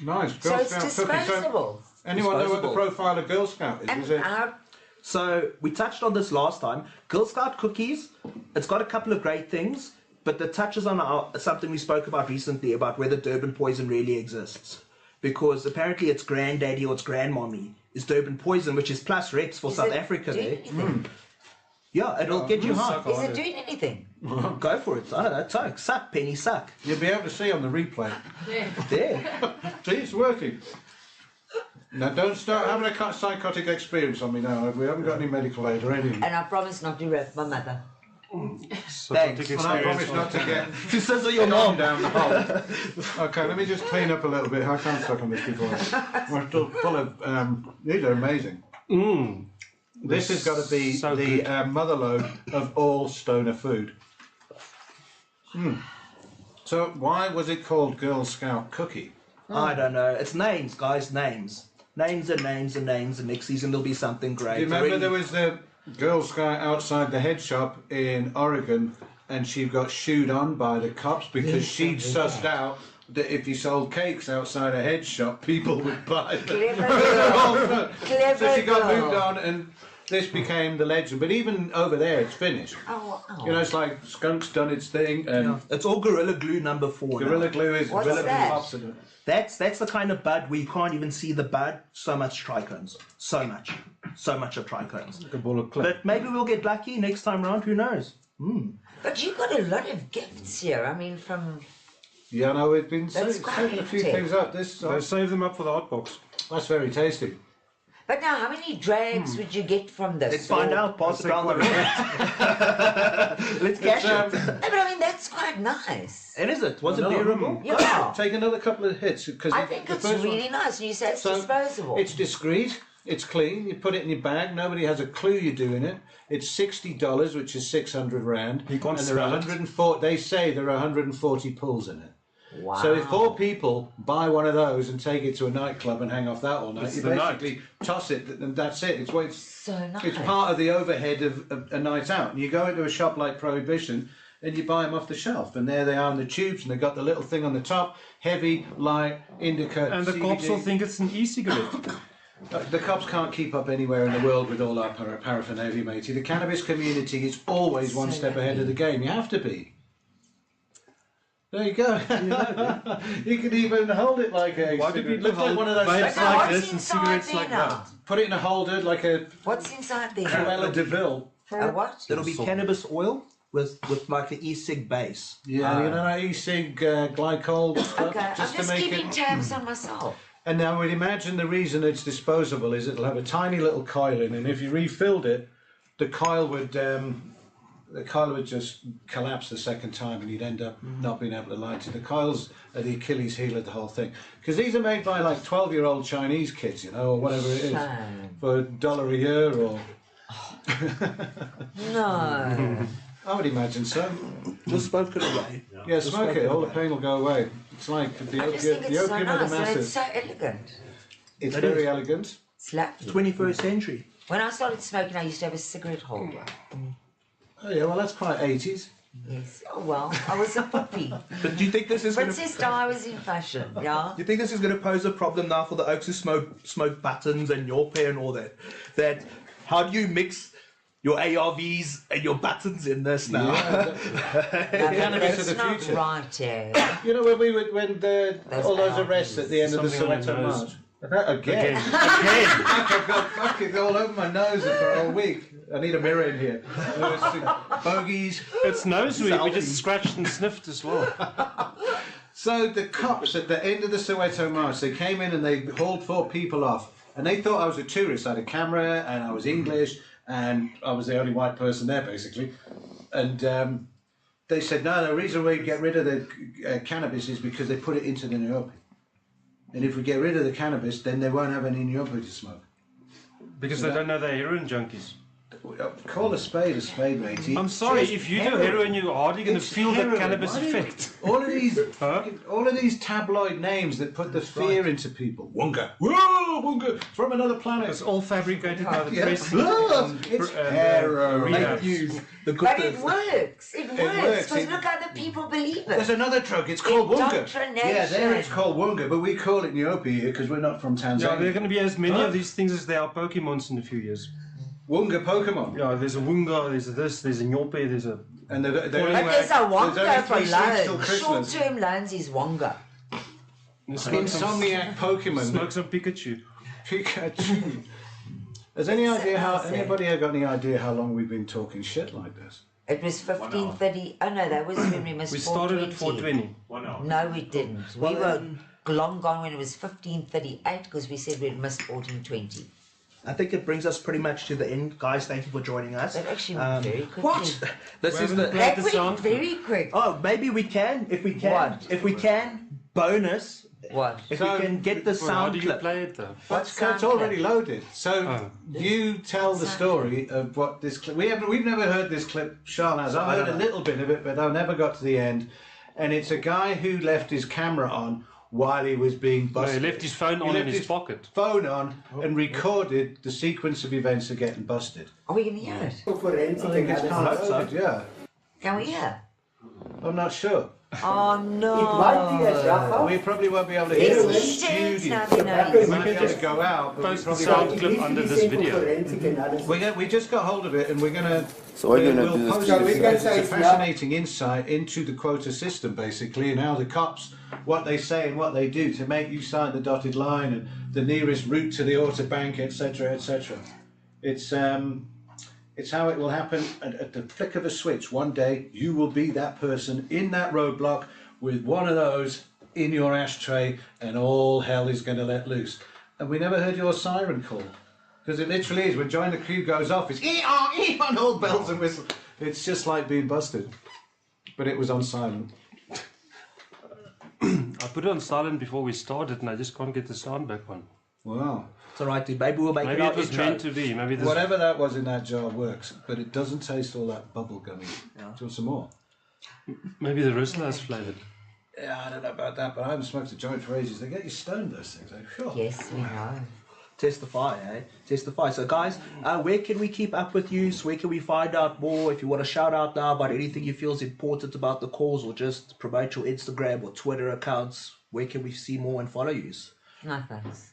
nice. So Girl it's Scout cookie. So, disposable. anyone know what the Disposable. profile of Girl Scout is? And Is it? our So we touched on this last time. Girl Scout cookies. It's got a couple of great things, but it touches on something we spoke about recently about whether Durban poison really exists. Because apparently its granddaddy or its grandmommy is Durban poison, which is plus reps for is South it Africa doing there. anything? Yeah, it'll get you high. Suck Is on it doing anything? Go for it. I don't know. Suck, suck, penny, suck. You'll be able to see on the replay. There. There. See, it's working. Now, don't start having a psychotic experience on me now. We haven't got any medical aid or anything. And I promise not to rip my mother. Thanks. And I promise not to get To sizzle your on mom. down the hole. Okay, let me just clean up a little bit. I can't suck on this before. We're still full of. These are amazing. Mmm. This has got to be So the good. motherlode of all stoner food. So why was it called Girl Scout cookie? I don't know. It's names, guys. Names. Names and names and names, and next season there'll be something great. Do you remember Already- there was the Girl Scout outside the head shop in Oregon, and she got shooed on by the cops because she'd sussed out that if you sold cakes outside a head shop, people would buy them. Clever girl. Clever So she got girl. moved on, and this became the legend. But even over there, it's finished. Oh, wow. You know, it's like Skunk's done its thing, and It's all Gorilla Glue number 4. Gorilla now. Glue is What's Gorilla Glue that? pops in it. That's the kind of bud where you can't even see the bud. So much trichomes. So much of trichomes. Like a ball of clay. But maybe we'll get lucky next time round. Who knows? But you got a lot of gifts here. I mean, from Yeah, no, we've been That's saving a few quite things up. This They save them up for the HotBox. that's very tasty. But now, how many drags would you get from this? Let's find Or- out. Pass it down the road. Let's cash it. No, but I mean, that's quite nice. And is it? Was it No. bearable? Yeah. Take another couple of hits because I think it's really nice. And you say it's disposable. It's discreet. It's clean. You put it in your bag. Nobody has a clue you're doing it. It's $60, which is 600 rand. You can't and there are smell it. 104. They say there are 140 pulls in it. Wow. So if 4 people buy one of those and take it to a nightclub and hang off that all night, It's you the basically toss it and that's it. It's So nice. it's part of the overhead of a night out. And you go into a shop like Prohibition and you buy them off the shelf, and there they are in the tubes, and they've got the little thing on the top, heavy, light, indica, And the CBD. cops will think it's an e-cigarette. The cops can't keep up anywhere in the world with all our paraphernalia, matey. The cannabis community is always one step ahead of the game. You have to be. There you go. You can even hold it like a Why do cigarette. people Looks like hold one of those. vapes Now, like what's this and inside cigarettes there like now? that? Put it in a holder like a What's inside there? Cruella de Vil. A what? It'll be cannabis oil with like an e-cig base. Yeah, you know that e-cig glycol stuff, Okay, I'm just to just make keeping it. tabs on myself. And now we'd imagine the reason it's disposable is it'll have a tiny little coil in, and if you refilled it, the coil would just collapse the second time, and you'd end up not being able to light it. The coils are the Achilles heel of the whole thing, because these are made by like 12-year-old Chinese kids, you know, or whatever it is, Shame. for $1 a year, or No. I would imagine so. Just smoke it away. Yeah, smoke it, all the pain will go away. It's like the I just think opium, it's the so opium of the nice and it's masses. so elegant. It's It very is. elegant. It's lovely. 21st century. When I started smoking, I used to have a cigarette holder. Oh yeah, well that's quite 80s. Yes. Oh well, I was a puppy. But do you think this is going to? Princess Di was in fashion. Yeah. Do you think this is going to pose a problem now for the Oaks who smoke buttons and your pair and all that? That how do you mix your ARVs and your buttons in this now? No, Cannabis that's of the not future. right, eh? You know when all those arrests at the end of the Something on Soweto your nose. March. Again. Again. I've got fucking all over my nose for a whole week. I need a mirror in here. Bogies. It's nose weed. We just scratched and sniffed as well. So the cops at the end of the Soweto March, they came in and they hauled 4 people off. And they thought I was a tourist. I had a camera and I was English and I was the only white person there basically. And they said, no, the reason we get rid of the cannabis is because they put it into the nyopi. And if we get rid of the cannabis, then they won't have any nyopi to smoke. Because they don't know they're heroin junkies. Call a spade, matey. I'm sorry, Just if you do heroin, you're hardly going to It's feel the heroin. cannabis Why do you- effect. All of these, Huh? all of these tabloid names that put the fear into people. Wonga, whoa, Wonga, from another planet. It's all fabricated by the Yeah. press. Look, it's heroin. rehab. Fake news. The good But it bit. works. It works. works. Because look how the people believe There's it. another drug. It's called Wonga. Indoctrination. Yeah, there it's called Wonga, but we call it Nyopi here because we're not from Yeah, there are Tanzania. going to be as many Huh? of these things as there are Pokemons in a few years. Wonga Pokemon, Yeah, there's a Wunga, there's a this, there's a Nyope, there's a... and they're But there's a only Wonga for 3 sleeps till loans. Christmas. Short-term loans is Wonga. Insomniac Pokemon. Smoke some Pikachu. Pikachu. Has anybody got any idea how long we've been talking shit like this? It was 15:30. Oh no, that was when we missed We started at 4:20. 4:20. No, we didn't. We were long gone when it was 15:38 because we said we'd missed 14:20. I think it brings us pretty much to the end, guys. Thank you for joining us. That actually went very quickly. What? This is the. That the went sound. very quick. Oh, maybe we can. If we can. What? If we can. Bonus. What? If So, we can get the Well, how sound do you clip. play it though? What It's sound already clip? loaded. So Oh. you tell the story of what this clip. We've never heard this clip. Charl has. I've heard a little bit of it, but I never got to the end. And it's a guy who left his camera on while he was being No, he busted. left his phone He on in left his pocket. phone on and recorded the sequence of events of getting busted. Are we going to hear it? I think it's kind of hope so. loaded, yeah. Can we hear? I'm not sure. Oh no. It might be a jaffa. We probably won't be able to hear Yes, the he did. studio. Now we know. We might be able to go out, but we Post the probably sound won't. clip under this video. We just got hold of it, and we're gonna. So what are you gonna we'll do? post So it we can because say it's a it's not- fascinating insight into the quota system, basically, and how the cops, what they say and what they do to make you sign the dotted line and the nearest route to the autobank, etc., etc. It's how it will happen at the flick of a switch. One day you will be that person in that roadblock with one of those in your ashtray, and all hell is going to let loose. And we never heard your siren call, because it literally is. When Join the Queue goes off, it's on all bells and whistles. It's just like being busted, but it was on silent. I put it on silent before we started, and I just can't get the sound back on. Wow. It's alright, dude. Maybe we'll make Maybe it it our was intro. meant to be. Maybe this. Whatever that was in that jar works, but it doesn't taste all that bubble gummy. Do you want some more? Maybe the Rizzler is flavoured. Yeah, I don't know about that, but I haven't smoked a joint for ages. They get you stoned, those things. Yes, we know. Testify, eh? Testify. So, guys, where can we keep up with you? So where can we find out more? If you want to shout out now about anything you feel is important about the cause, or just promote your Instagram or Twitter accounts, where can we see more and follow you? No thanks.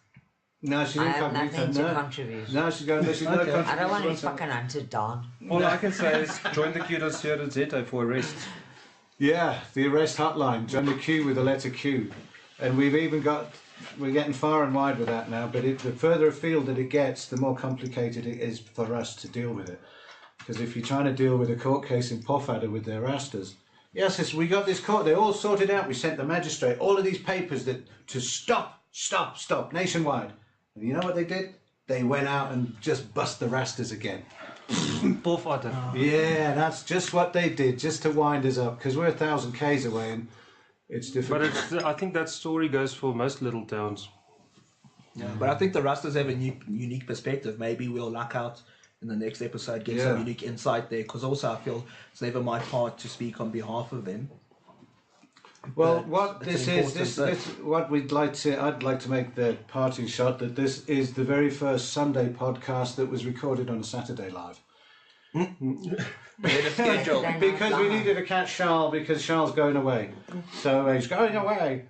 No, she I didn't have come. nothing to contribute. No, she's going. She's no Okay. contribution. I don't want to be whatsoever. fucking hunted down. All I can say is jointhequeue.co.za for arrests. Yeah, the arrest hotline, Join the Queue with the letter Q, and we've even got. We're getting far and wide with that now. But the further afield that it gets, the more complicated it is for us to deal with it. Because if you're trying to deal with a court case in Pofadder with their rastas, yes, we got this court. They all sorted out. We sent the magistrate all of these papers that to stop nationwide. And you know what they did? They went out and just bust the rastas again. Puff otter. Yeah, that's just what they did, just to wind us up, because we're 1,000 k's away and it's difficult. But I think that story goes for most little towns. Yeah, but I think the Rastas have a unique perspective. Maybe we'll luck out in the next episode, get some unique insight there, because also I feel it's never my part to speak on behalf of them. Well, But what it's this an is, important this what I'd like to make the parting shot that this is the very first Sunday podcast that was recorded on a Saturday live. Because we needed to catch Charl, because Charl's going away. So he's going away.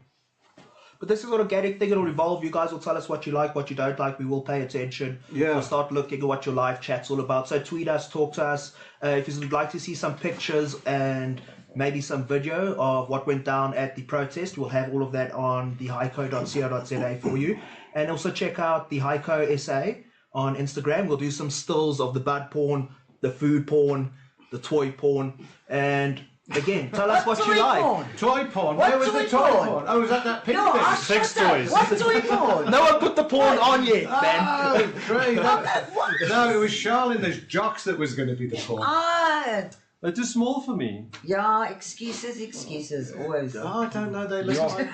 But this is an organic thing. It'll evolve. You guys will tell us what you like, what you don't like. We will pay attention. Yeah. We'll start looking at what your live chat's all about. So tweet us, talk to us. If you'd like to see some pictures and maybe some video of what went down at the protest, we'll have all of that on the highco.co.za for you. And also check out the Highco SA on Instagram. We'll do some stills of the bud porn, the food porn, the toy porn, and again, tell us what you Toy like. porn? Toy porn? What Where was toy the toy porn? porn? Oh, was that that pink No, thing? I Sex shut up. toys. What's toy porn? No one put the porn on yet, man. Oh, great. No, it was Charl and those jocks that was going to be the porn. Ah, They're too small for me. yeah, excuses, always. Oh, I don't know. They listen.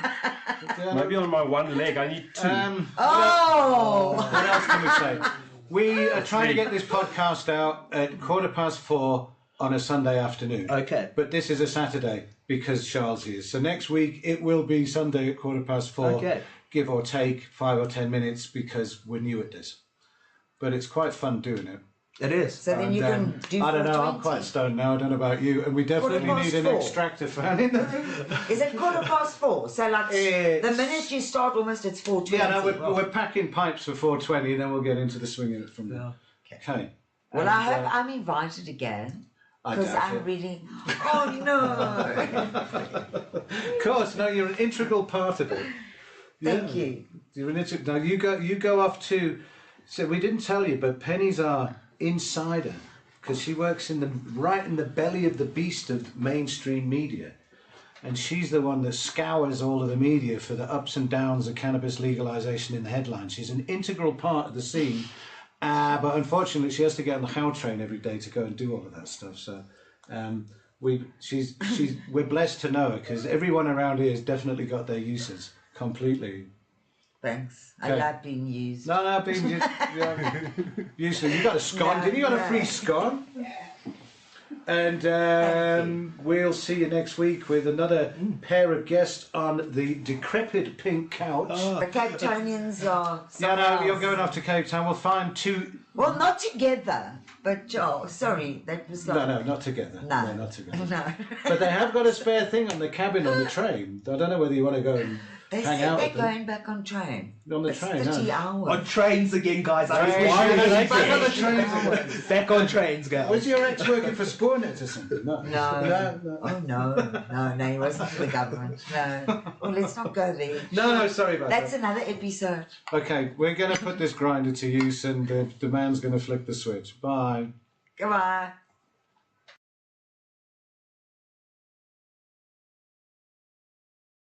Maybe on my one leg, I need two. Oh! What else can we say? We are trying to get this podcast out at 4:15 on a Sunday afternoon. Okay. But this is a Saturday because Charles here. So next week it will be Sunday at 4:15. Okay. Give or take 5 or 10 minutes because we're new at this. But it's quite fun doing it. It is. So then you And, can do I don't know, I'm 4:20. quite stoned now, I don't know about you. And we definitely need an 4:15. extractor fan in there. Is it 4:15? So like It's- the minute you start almost it's 4:20. Yeah, no, we're packing pipes for 4:20 and then we'll get into the swing of it from there. Okay. Well, And, I hope I'm invited again. I Because doubt I'm it. really... Oh, no! Of course, no, you're an integral part of it. Thank you. You're an integral. Now you go off to. So we didn't tell you, but Penny's our insider because she works right in the belly of the beast of mainstream media, and she's the one that scours all of the media for the ups and downs of cannabis legalization in the headlines. She's an integral part of the scene. But unfortunately, she has to get on the How train every day to go and do all of that stuff. So, we're blessed to know her because everyone around here has definitely got their uses completely. Thanks. I Okay. like being used. No, being useless. You got a scone, didn't you? You got a free scone. And we'll see you next week with another pair of guests on the decrepit pink couch. The Cape Townians are... Yeah, no, somewhere you're else. going off to Cape Town. We'll find two Well, not together, but Charles, sorry, that was like... No, not together. No. Not together. No. But they have got a spare thing on the cabin on the train. I don't know whether you want to go and They hang said out they're with them. going back on train. On the It's train, 30 no. hours. On trains again, guys. Why are they back on the train? Back on trains, girls. Was your ex working for Spornet or something? No. No. Oh, no, he wasn't for the government. No. Well, let's not go there. No, sorry about That's that. another episode. Okay, we're going to put this grinder to use and the man's going to flip the switch. Bye. Goodbye.